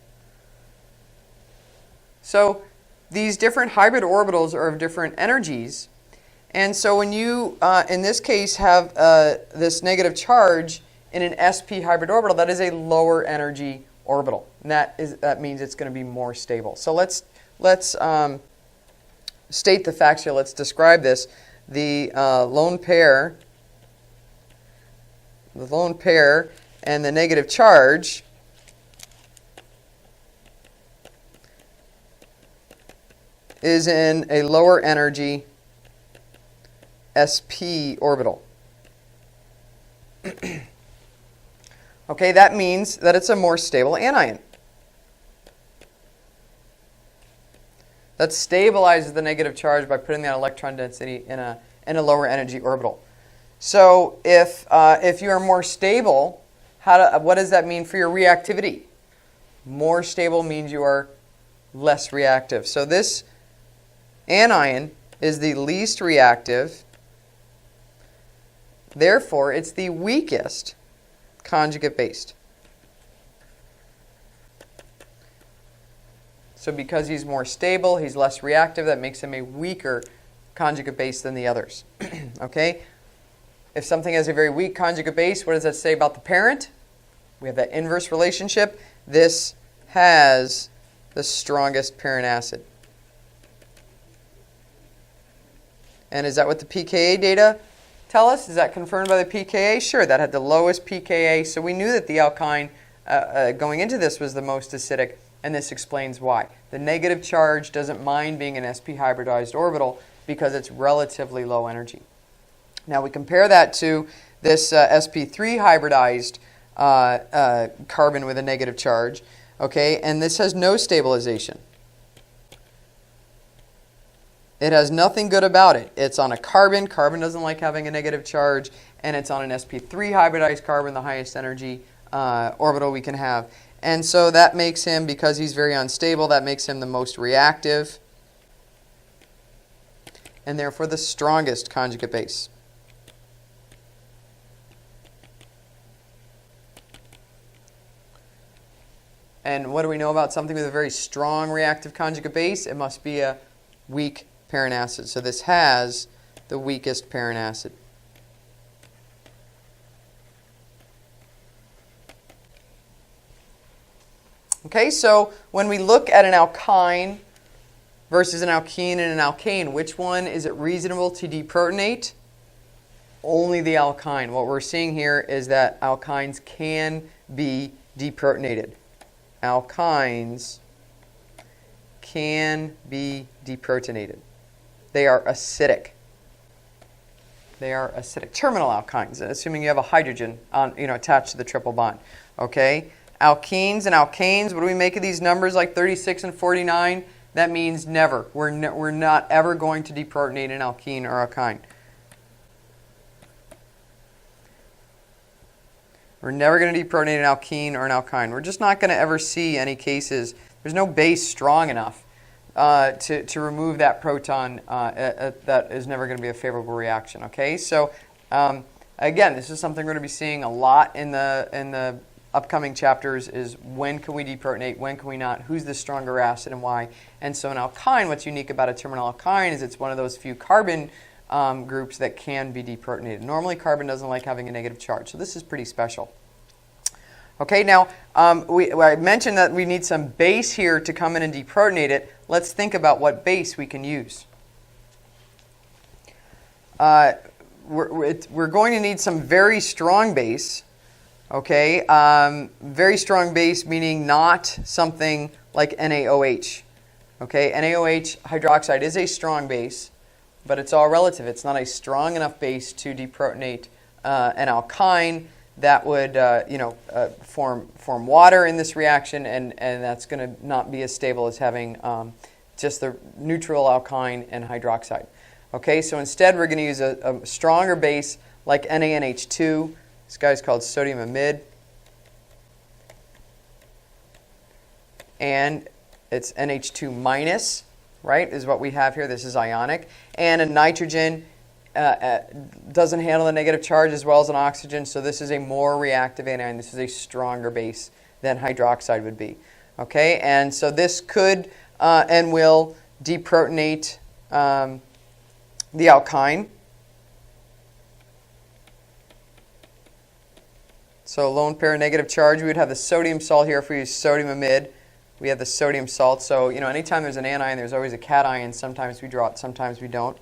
So these different hybrid orbitals are of different energies, and so when you, in this case, have this negative charge in an sp hybrid orbital, that is a lower energy orbital, and that means it's going to be more stable. So let's state the facts here. Let's describe this. The lone pair and the negative charge is in a lower energy sp orbital. Okay, that means that it's a more stable anion. That stabilizes the negative charge by putting that electron density in a lower energy orbital. So if you are more stable, what does that mean for your reactivity? More stable means you are less reactive. So this anion is the least reactive. Therefore, it's the weakest conjugate based. So because he's more stable, he's less reactive, that makes him a weaker conjugate base than the others. Okay? If something has a very weak conjugate base, what does that say about the parent? We have that inverse relationship. This has the strongest parent acid. And is that what the pKa data tell us? Is that confirmed by the pKa? Sure, that had the lowest pKa, so we knew that the alkyne going into this was the most acidic, and this explains why. The negative charge doesn't mind being an sp hybridized orbital because it's relatively low energy. Now we compare that to this sp3 hybridized carbon with a negative charge, okay, and this has no stabilization. It has nothing good about it. It's on a carbon. Carbon doesn't like having a negative charge, and it's on an sp3 hybridized carbon, the highest energy orbital we can have. And so that makes him, because he's very unstable, that makes him the most reactive, and therefore the strongest conjugate base. And what do we know about something with a very strong reactive conjugate base? It must be a weak parent acid. So this has the weakest parent acid. Okay, so when we look at an alkyne versus an alkene and an alkane, which one is it reasonable to deprotonate? Only the alkyne. What we're seeing here is that alkynes can be deprotonated. Alkynes can be deprotonated. They are acidic. They are acidic. Terminal alkynes, assuming you have a hydrogen attached to the triple bond. Okay? Alkenes and alkanes, what do we make of these numbers like 36 and 49? That means never. We're not ever going to deprotonate an alkene or alkyne. We're never going to deprotonate an alkene or an alkyne. We're just not going to ever see any cases. There's no base strong enough to remove that proton. That is never going to be a favorable reaction. Okay, so again, this is something we're going to be seeing a lot in the upcoming chapters. Is when can we deprotonate? When can we not? Who's the stronger acid and why? And so an alkyne, what's unique about a terminal alkyne is it's one of those few carbon groups that can be deprotonated. Normally, carbon doesn't like having a negative charge, so this is pretty special. Okay, now I mentioned that we need some base here to come in and deprotonate it. Let's think about what base we can use. we're going to need some very strong base. Okay, very strong base meaning not something like NaOH. Okay, NaOH hydroxide is a strong base, but it's all relative. It's not a strong enough base to deprotonate an alkyne that would form water in this reaction, and that's going to not be as stable as having just the neutral alkyne and hydroxide. Okay, so instead we're going to use a stronger base like NaNH2. This guy's called sodium amide. And it's NH2 minus, right, is what we have here. This is ionic. And a nitrogen doesn't handle the negative charge as well as an oxygen, so this is a more reactive anion. This is a stronger base than hydroxide would be. Okay, and so this could and will deprotonate the alkyne. So lone pair negative charge, we would have the sodium salt here if we use sodium amide. We have the sodium salt. So, anytime there's an anion, there's always a cation. Sometimes we draw it, sometimes we don't.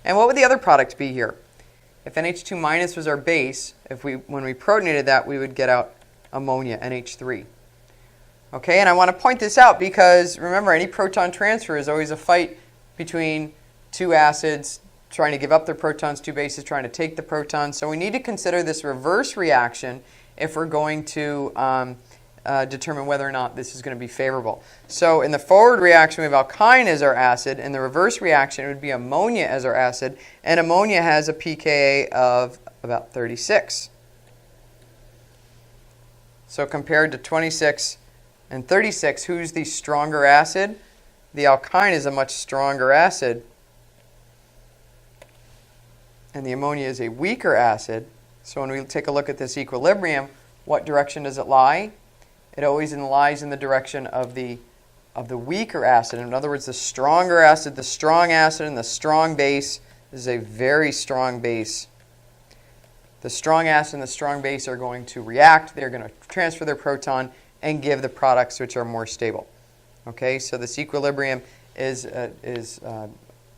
And what would the other product be here? If NH2 minus was our base, when we protonated that, we would get out ammonia, NH3. Okay, and I want to point this out because, remember, any proton transfer is always a fight between two acids trying to give up their protons, two bases trying to take the protons. So we need to consider this reverse reaction if we're going to determine whether or not this is going to be favorable. So in the forward reaction, we have alkyne as our acid. In the reverse reaction, it would be ammonia as our acid. And ammonia has a pKa of about 36. So compared to 26 and 36, who's the stronger acid? The alkyne is a much stronger acid. And the ammonia is a weaker acid. So when we take a look at this equilibrium, what direction does it lie? It always lies in the direction of the weaker acid. In other words, the stronger acid, the strong acid, and the strong base is a very strong base. The strong acid and the strong base are going to react. They're going to transfer their proton and give the products which are more stable. Okay, so this equilibrium is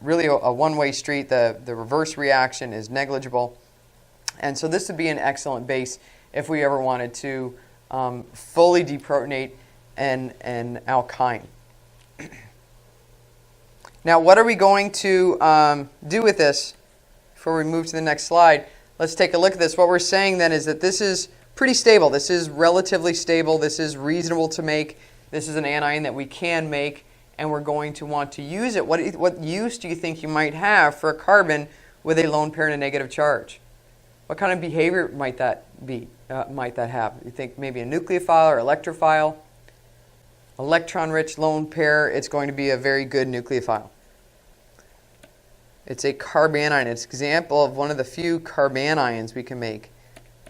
really a one-way street. The reverse reaction is negligible. And so this would be an excellent base if we ever wanted to fully deprotonate an alkyne. Now, what are we going to do with this before we move to the next slide? Let's take a look at this. What we're saying then is that this is pretty stable. This is relatively stable. This is reasonable to make. This is an anion that we can make, and we're going to want to use it. What use do you think you might have for a carbon with a lone pair and a negative charge? What kind of behavior might that be? Might that have? You think maybe a nucleophile or electrophile? Electron-rich lone pair, it's going to be a very good nucleophile. It's a carbanion. It's an example of one of the few carbanions we can make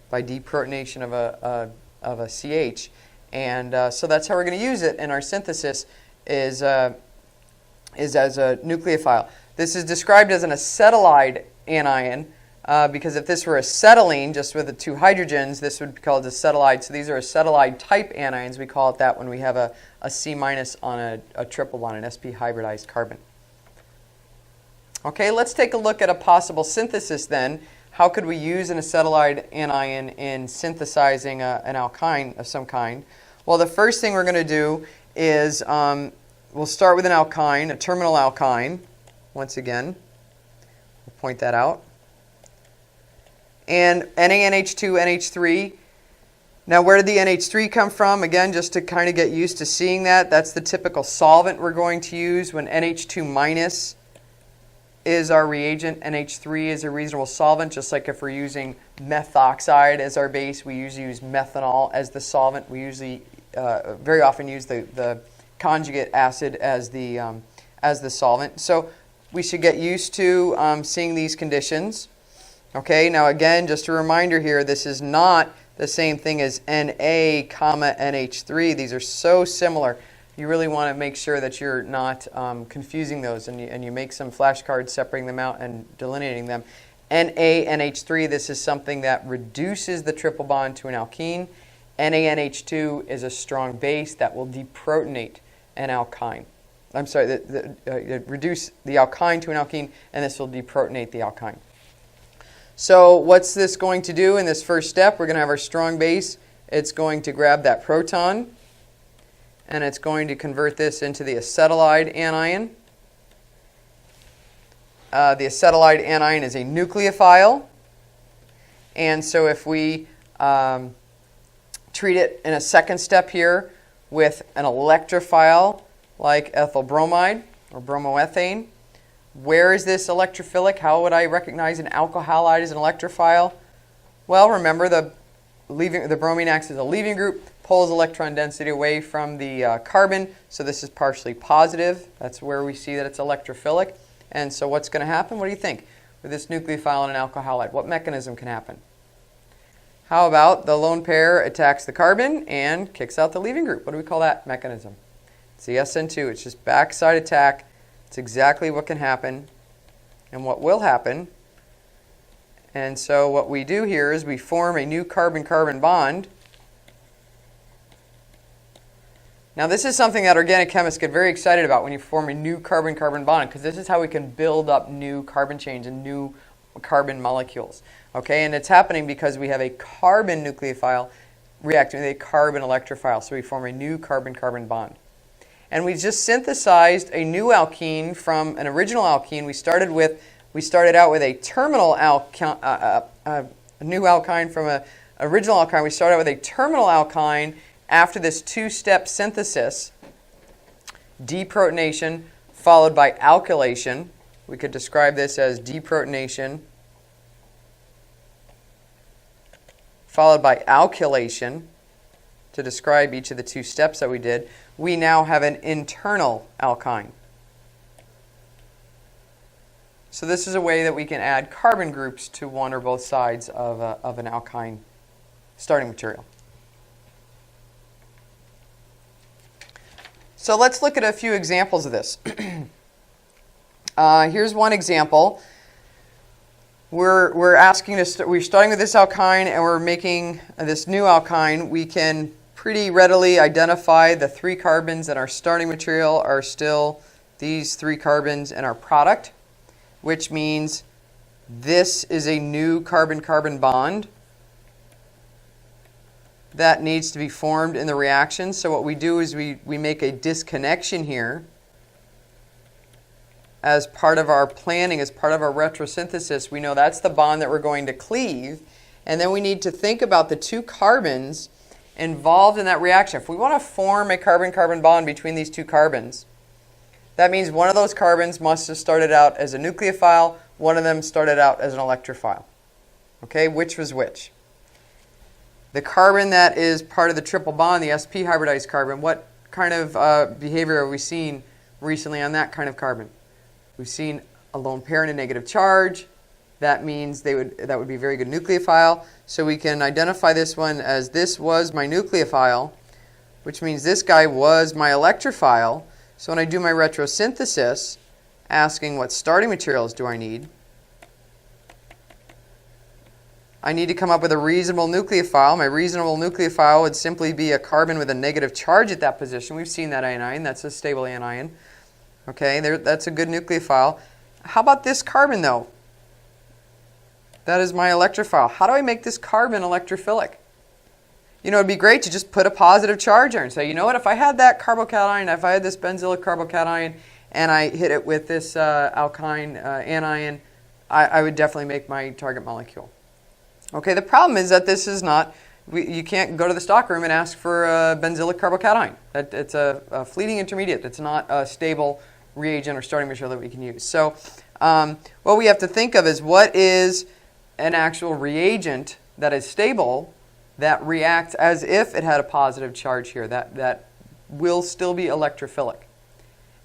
by deprotonation of a CH. And so that's how we're going to use it in our synthesis is as a nucleophile. This is described as an acetylide anion because if this were acetylene, just with the two hydrogens, this would be called acetylide. So these are acetylide type anions. We call it that when we have a C- on a triple bond, an sp hybridized carbon. Okay, let's take a look at a possible synthesis then. How could we use an acetylide anion in synthesizing an alkyne of some kind? Well, the first thing we're going to do is we'll start with an alkyne, a terminal alkyne. Once again, we'll point that out. And NaNH2, NH3. Now, where did the NH3 come from? Again, just to kind of get used to seeing that, that's the typical solvent we're going to use when NH2 minus is our reagent. NH3 is a reasonable solvent, just like if we're using methoxide as our base, we usually use methanol as the solvent. We usually very often use the conjugate acid as the solvent. So we should get used to seeing these conditions. Okay, now again, just a reminder here, this is not the same thing as Na, NH3. These are so similar. You really want to make sure that you're not confusing those, and you make some flashcards separating them out and delineating them. NaNH3, this is something that reduces the triple bond to an alkene. NaNH2 is a strong base that will deprotonate an alkyne. I'm sorry, reduce the alkyne to an alkene, and this will deprotonate the alkyne. So what's this going to do in this first step? We're going to have our strong base. It's going to grab that proton, and it's going to convert this into the acetylide anion. The acetylide anion is a nucleophile. And so if we treat it in a second step here with an electrophile like ethyl bromide or bromoethane, where is this electrophilic? How would I recognize an alkyl halide as an electrophile? Well, remember the bromine acts as a leaving group, pulls electron density away from the carbon, so this is partially positive. That's where we see that it's electrophilic. And so what's going to happen? What do you think? With this nucleophile and an alkyl halide, what mechanism can happen? How about the lone pair attacks the carbon and kicks out the leaving group? What do we call that mechanism? It's the SN2. It's just backside attack. It's exactly what can happen and what will happen. And so what we do here is we form a new carbon-carbon bond. Now this is something that organic chemists get very excited about when you form a new carbon-carbon bond, because this is how we can build up new carbon chains and new carbon molecules. Okay, and it's happening because we have a carbon nucleophile reacting with a carbon electrophile, so we form a new carbon-carbon bond. And we just synthesized a new alkene from an original alkene. We started out with a terminal alkyne, a new alkyne from an original alkyne. We started out with a terminal alkyne after this two-step synthesis, deprotonation followed by alkylation. We could describe this as deprotonation followed by alkylation to describe each of the two steps that we did. We now have an internal alkyne. So this is a way that we can add carbon groups to one or both sides of an alkyne starting material. So let's look at a few examples of this. Here's one example. We're starting with this alkyne and we're making this new alkyne. We can pretty readily identify the 3 carbons in our starting material are still these 3 carbons in our product, which means this is a new carbon-carbon bond that needs to be formed in the reaction. So what we do is we make a disconnection here as part of our planning, as part of our retrosynthesis. We know that's the bond that we're going to cleave, and then we need to think about the 2 carbons involved in that reaction. If we want to form a carbon-carbon bond between these 2 carbons, that means one of those carbons must have started out as a nucleophile, one of them started out as an electrophile. Okay, which was which? The carbon that is part of the triple bond, the sp hybridized carbon, what kind of behavior have we seen recently on that kind of carbon? We've seen a lone pair and a negative charge. That means that would be a very good nucleophile. So we can identify this one as this was my nucleophile, which means this guy was my electrophile. So when I do my retrosynthesis, asking what starting materials do I need to come up with a reasonable nucleophile. My reasonable nucleophile would simply be a carbon with a negative charge at that position. We've seen that anion. That's a stable anion. Okay, that's a good nucleophile. How about this carbon, though? That is my electrophile. How do I make this carbon electrophilic? You know, it'd be great to just put a positive charge there and say, you know what, if I had that carbocation, if I had this benzylic carbocation, and I hit it with this alkyne anion, I would definitely make my target molecule. Okay, the problem is that this is not, you can't go to the stockroom and ask for a benzylic carbocation. It's a fleeting intermediate. It's not a stable reagent or starting material that we can use. So what we have to think of is what is an actual reagent that is stable that reacts as if it had a positive charge here, that will still be electrophilic.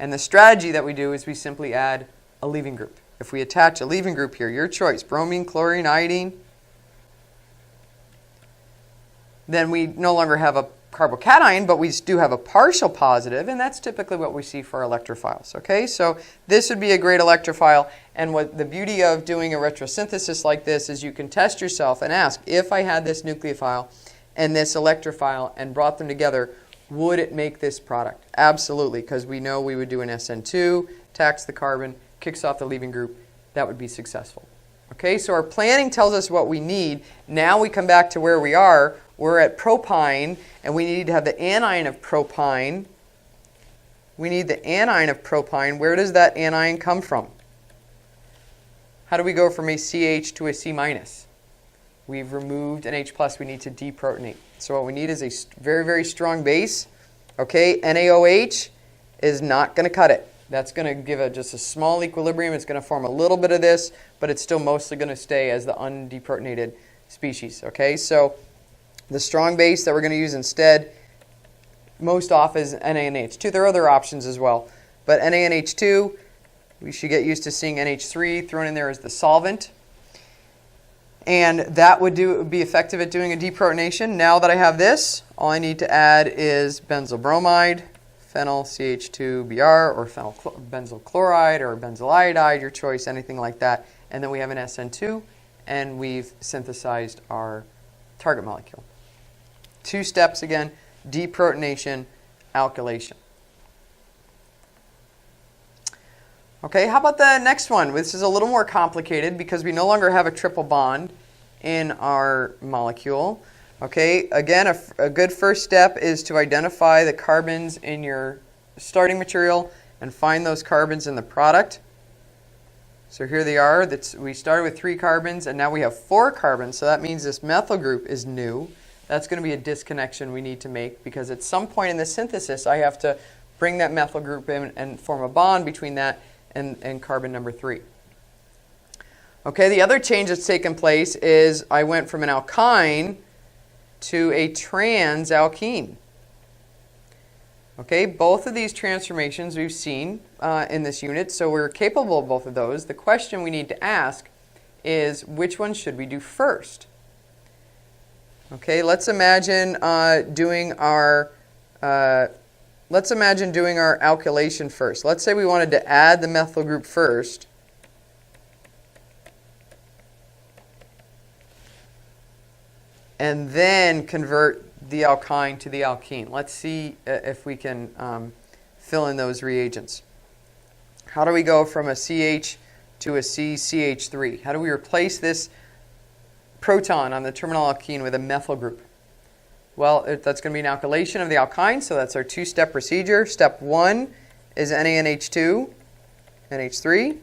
And the strategy that we do is we simply add a leaving group. If we attach a leaving group here, your choice, bromine, chlorine, iodine, then we no longer have a carbocation, but we do have a partial positive, and that's typically what we see for electrophiles. Okay, so this would be a great electrophile, and what the beauty of doing a retrosynthesis like this is you can test yourself and ask, if I had this nucleophile and this electrophile and brought them together, would it make this product? Absolutely, because we know we would do an SN2, tax the carbon, kicks off the leaving group, that would be successful. Okay. Okay, so our planning tells us what we need. Now we come back to where we are. We're at propyne, and we need to have the anion of propyne. We need the anion of propyne. Where does that anion come from? How do we go from a CH to a C minus? We've removed an H plus. We need to deprotonate. So what we need is a very, very strong base. Okay, NaOH is not going to cut it. That's going to give just a small equilibrium. It's going to form a little bit of this, but it's still mostly going to stay as the undeprotonated species. Okay, so the strong base that we're going to use instead most often is NaNH2. There are other options as well, but NaNH2, we should get used to seeing NH3 thrown in there as the solvent. And that would be effective at doing a deprotonation. Now that I have this, all I need to add is benzyl bromide, phenyl CH2Br, or phenyl benzyl chloride, or benzyl iodide, your choice, anything like that. And then we have an SN2, and we've synthesized our target molecule. 2 steps again: deprotonation, alkylation. Okay, how about the next one? This is a little more complicated because we no longer have a triple bond in our molecule. Okay, again, a good first step is to identify the carbons in your starting material and find those carbons in the product. So here they are. We started with 3 carbons, and now we have 4 carbons, so that means this methyl group is new. That's going to be a disconnection we need to make, because at some point in the synthesis, I have to bring that methyl group in and form a bond between that and carbon number 3. Okay, the other change that's taken place is I went from an alkyne to a transalkene. Okay, both of these transformations we've seen in this unit, so we're capable of both of those. The question we need to ask is, which one should we do first? Okay, let's imagine doing our alkylation first. Let's say we wanted to add the methyl group first. And then convert the alkyne to the alkene. Let's see if we can fill in those reagents. How do we go from a CH to a CCH3? How do we replace this proton on the terminal alkene with a methyl group? Well, that's going to be an alkylation of the alkyne, so that's our 2-step procedure. Step 1 is NaNH2, NH3,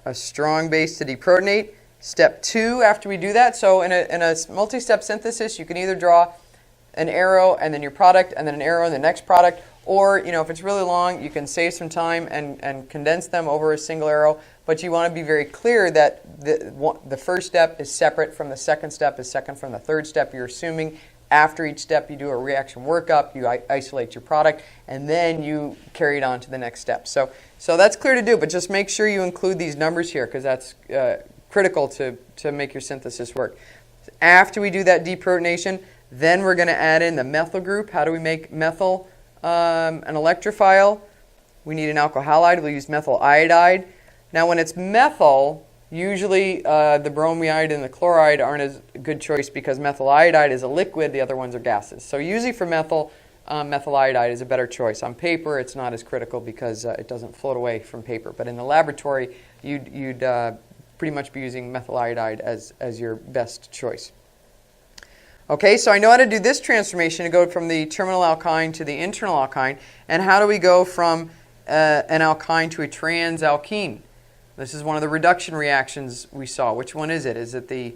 a strong base to deprotonate. Step 2, after we do that, so in a multi-step synthesis, you can either draw an arrow and then your product, and then an arrow and the next product, or if it's really long, you can save some time and condense them over a single arrow. But you want to be very clear that the first step is separate from the second step, is second from the third step. You're assuming after each step you do a reaction workup, you isolate your product, and then you carry it on to the next step. So that's clear to do, but just make sure you include these numbers here, because that's critical to make your synthesis work. After we do that deprotonation, then we're going to add in the methyl group. How do we make methyl an electrophile? We need an alkyl halide. We'll use methyl iodide. Now when it's methyl, usually the bromide and the chloride aren't as good choice, because methyl iodide is a liquid, the other ones are gases. So usually for methyl, methyl iodide is a better choice. On paper, it's not as critical because it doesn't float away from paper. But in the laboratory, you'd pretty much be using methyl iodide as your best choice. Okay, so I know how to do this transformation to go from the terminal alkyne to the internal alkyne. And how do we go from an alkyne to a transalkene? This is one of the reduction reactions we saw. Which one is it? Is it the,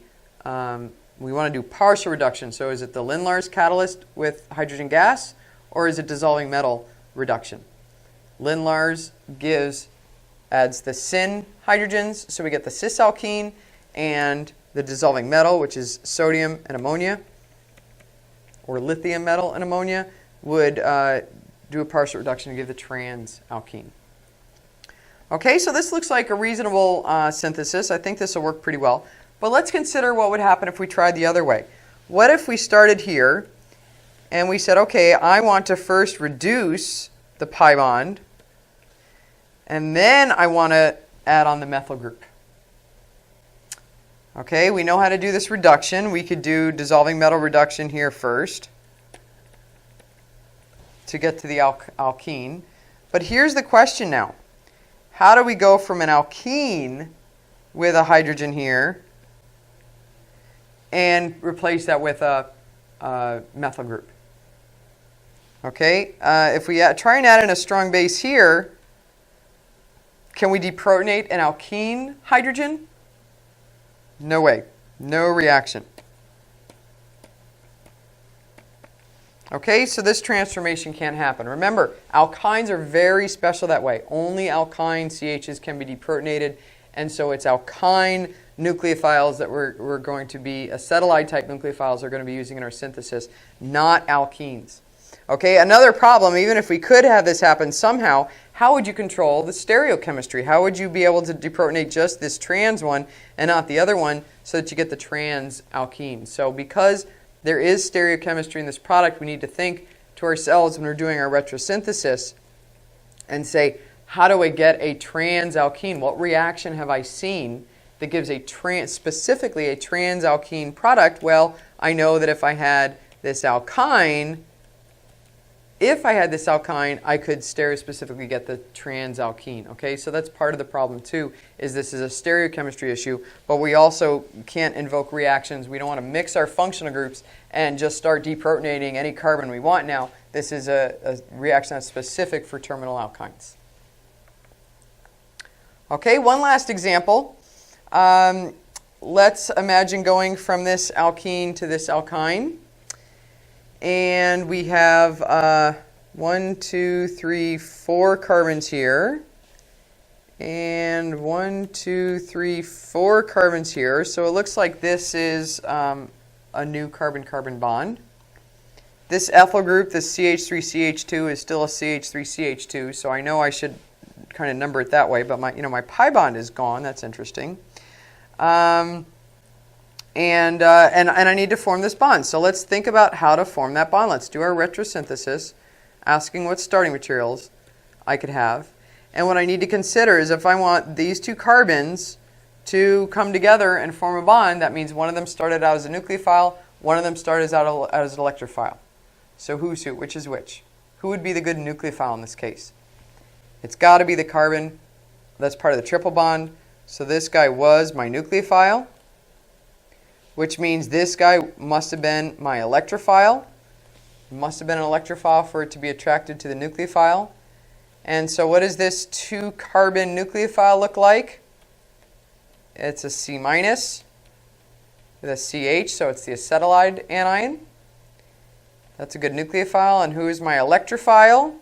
we want to do partial reduction, so is it the Lindlar's catalyst with hydrogen gas, or is it dissolving metal reduction? Lindlar's adds the syn hydrogens, so we get the cis alkene, and the dissolving metal, which is sodium and ammonia, or lithium metal and ammonia, would do a partial reduction to give the trans alkene. Okay, so this looks like a reasonable synthesis. I think this will work pretty well. But let's consider what would happen if we tried the other way. What if we started here and we said, okay, I want to first reduce the pi bond, and then I want to add on the methyl group. Okay, we know how to do this reduction. We could do dissolving metal reduction here first to get to the alkene. But here's the question now. How do we go from an alkene with a hydrogen here and replace that with a methyl group. Okay, if we try and add in a strong base here, can we deprotonate an alkene hydrogen? No way. No reaction. Okay, so this transformation can't happen. Remember, alkynes are very special that way. Only alkyne CHs can be deprotonated, and so it's alkyne nucleophiles that we're going to be, acetylide type nucleophiles are going to be using in our synthesis, not alkenes. Okay, another problem, even if we could have this happen somehow, how would you control the stereochemistry? How would you be able to deprotonate just this trans one and not the other one so that you get the trans alkene? So because there is stereochemistry in this product, we need to think to ourselves when we're doing our retrosynthesis and say, how do I get a trans alkene? What reaction have I seen that gives a specifically a trans alkene product? Well, I know that if I had this alkyne, I could stereospecifically get the trans alkene. Okay, so that's part of the problem too, is this is a stereochemistry issue, but we also can't invoke reactions. We don't want to mix our functional groups and just start deprotonating any carbon we want now. This is a reaction that's specific for terminal alkynes. Okay, one last example. Let's imagine going from this alkene to this alkyne. And we have 1, 2, 3, 4 carbons here. And 1, 2, 3, 4 carbons here. So it looks like this is a new carbon-carbon bond. This ethyl group, this CH3CH2, is still a CH3CH2. So I know I should kind of number it that way. But my pi bond is gone. That's interesting. And I need to form this bond. So let's think about how to form that bond. Let's do our retrosynthesis, asking what starting materials I could have. And what I need to consider is if I want these two carbons to come together and form a bond, that means one of them started out as a nucleophile, one of them started out as an electrophile. So who's who? Which is which? Who would be the good nucleophile in this case? It's got to be the carbon that's part of the triple bond. So this guy was my nucleophile, which means this guy must have been my electrophile. It must have been an electrophile for it to be attracted to the nucleophile. And so what does this 2-carbon nucleophile look like? It's a C- with a CH, so it's the acetylide anion. That's a good nucleophile. And who is my electrophile?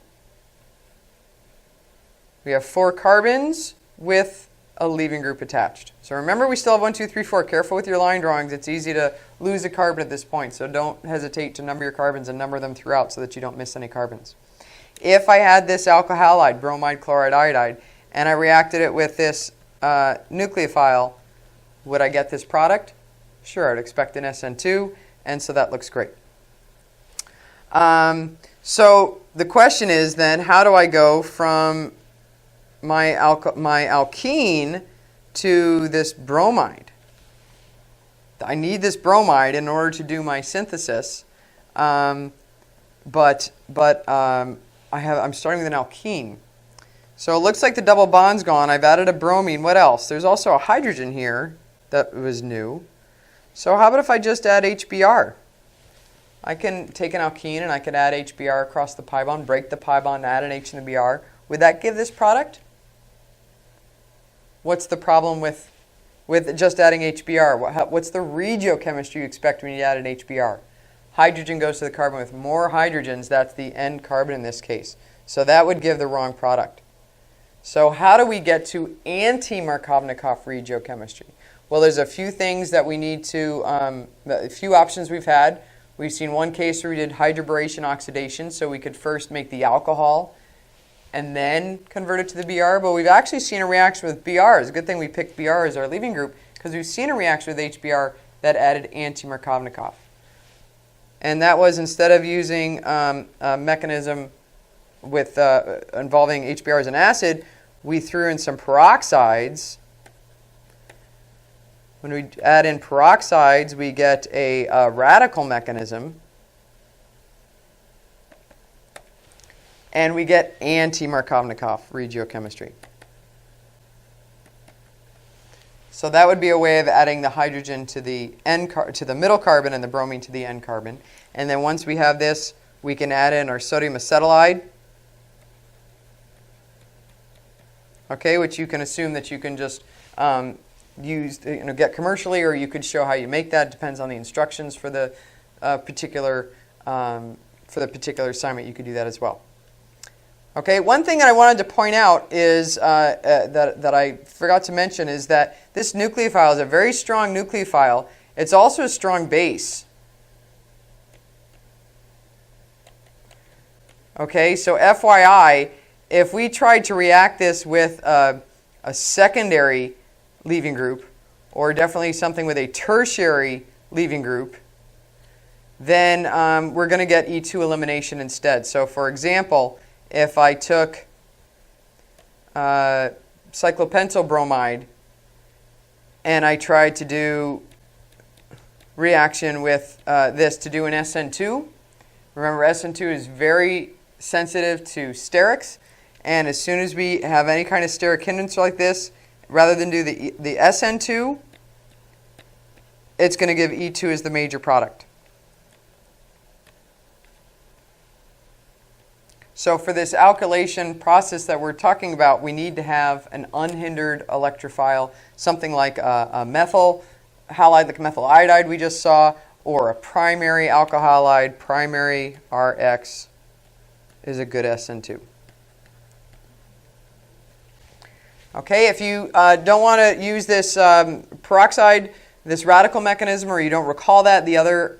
We have 4 carbons with a leaving group attached. So remember, we still have 1, 2, 3, 4. Careful with your line drawings. It's easy to lose a carbon at this point, so don't hesitate to number your carbons and number them throughout so that you don't miss any carbons. If I had this alkyl halide, bromide, chloride, iodide, and I reacted it with this nucleophile, would I get this product? Sure, I'd expect an SN2, and so that looks great. So the question is then, how do I go from my alkene to this bromide? I need this bromide in order to do my synthesis, but I'm starting with an alkene. So it looks like the double bond's gone. I've added a bromine. What else? There's also a hydrogen here that was new. So how about if I just add HBr? I can take an alkene and I can add HBr across the pi bond, break the pi bond, add an H in the Br. Would that give this product? What's the problem with just adding HBr? What's the regiochemistry you expect when you add an HBr? Hydrogen goes to the carbon with more hydrogens. That's the end carbon in this case. So that would give the wrong product. So how do we get to anti-Markovnikov regiochemistry? Well, there's a few things that we need to, a few options we've had. We've seen one case where we did hydroboration oxidation, so we could first make the alcohol and then convert it to the Br. But we've actually seen a reaction with Br. It's a good thing we picked Br as our leaving group, because we've seen a reaction with HBr that added anti-Markovnikov. And that was, instead of using a mechanism with involving HBr as an acid, we threw in some peroxides. When we add in peroxides, we get a radical mechanism. And we get anti-Markovnikov regiochemistry. So that would be a way of adding the hydrogen to the to the middle carbon and the bromine to the end carbon. And then once we have this, we can add in our sodium acetylide. Okay, which you can assume that you can just use, get commercially, or you could show how you make that. It depends on the instructions for the particular assignment. You could do that as well. Okay, one thing that I wanted to point out is that I forgot to mention is that this nucleophile is a very strong nucleophile. It's also a strong base. Okay, so FYI, if we tried to react this with a secondary leaving group, or definitely something with a tertiary leaving group, then we're going to get E2 elimination instead. So for example, if I took cyclopentyl bromide and I tried to do reaction with this to do an SN2, remember SN2 is very sensitive to sterics, and as soon as we have any kind of steric hindrance like this, rather than do the SN2, it's going to give E2 as the major product. So for this alkylation process that we're talking about, we need to have an unhindered electrophile, something like a methyl halide, like methyl iodide we just saw, or a primary alkyl halide, primary RX is a good SN2. Okay, if you don't want to use this peroxide, this radical mechanism, or you don't recall that, the other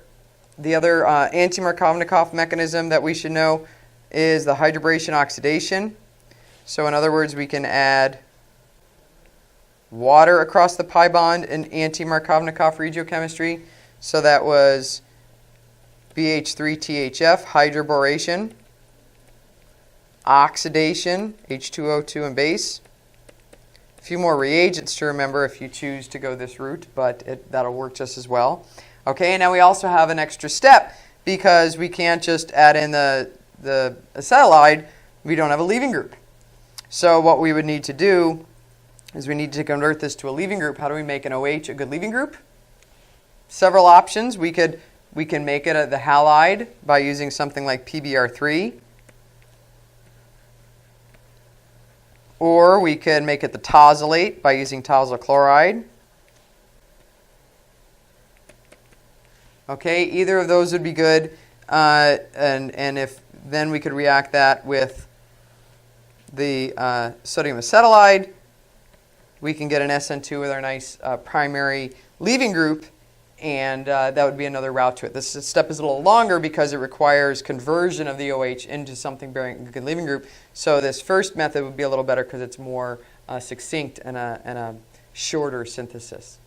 anti-Markovnikov mechanism that we should know is the hydroboration oxidation. So in other words, we can add water across the pi bond in anti-Markovnikov regiochemistry. So that was BH3THF, hydroboration, oxidation, H2O2 and base. A few more reagents to remember if you choose to go this route, but that'll work just as well. Okay, and now we also have an extra step because we can't just add in the acetylide. We don't have a leaving group. So what we would need to do is we need to convert this to a leaving group. How do we make an OH a good leaving group? Several options. We can make it the halide by using something like PBr3. Or we could make it the tosylate by using tosyl chloride. Okay, either of those would be good. And if then we could react that with the sodium acetylide, we can get an SN2 with our nice primary leaving group, and that would be another route to it. This step is a little longer because it requires conversion of the OH into something bearing a good leaving group. So this first method would be a little better because it's more succinct and a shorter synthesis.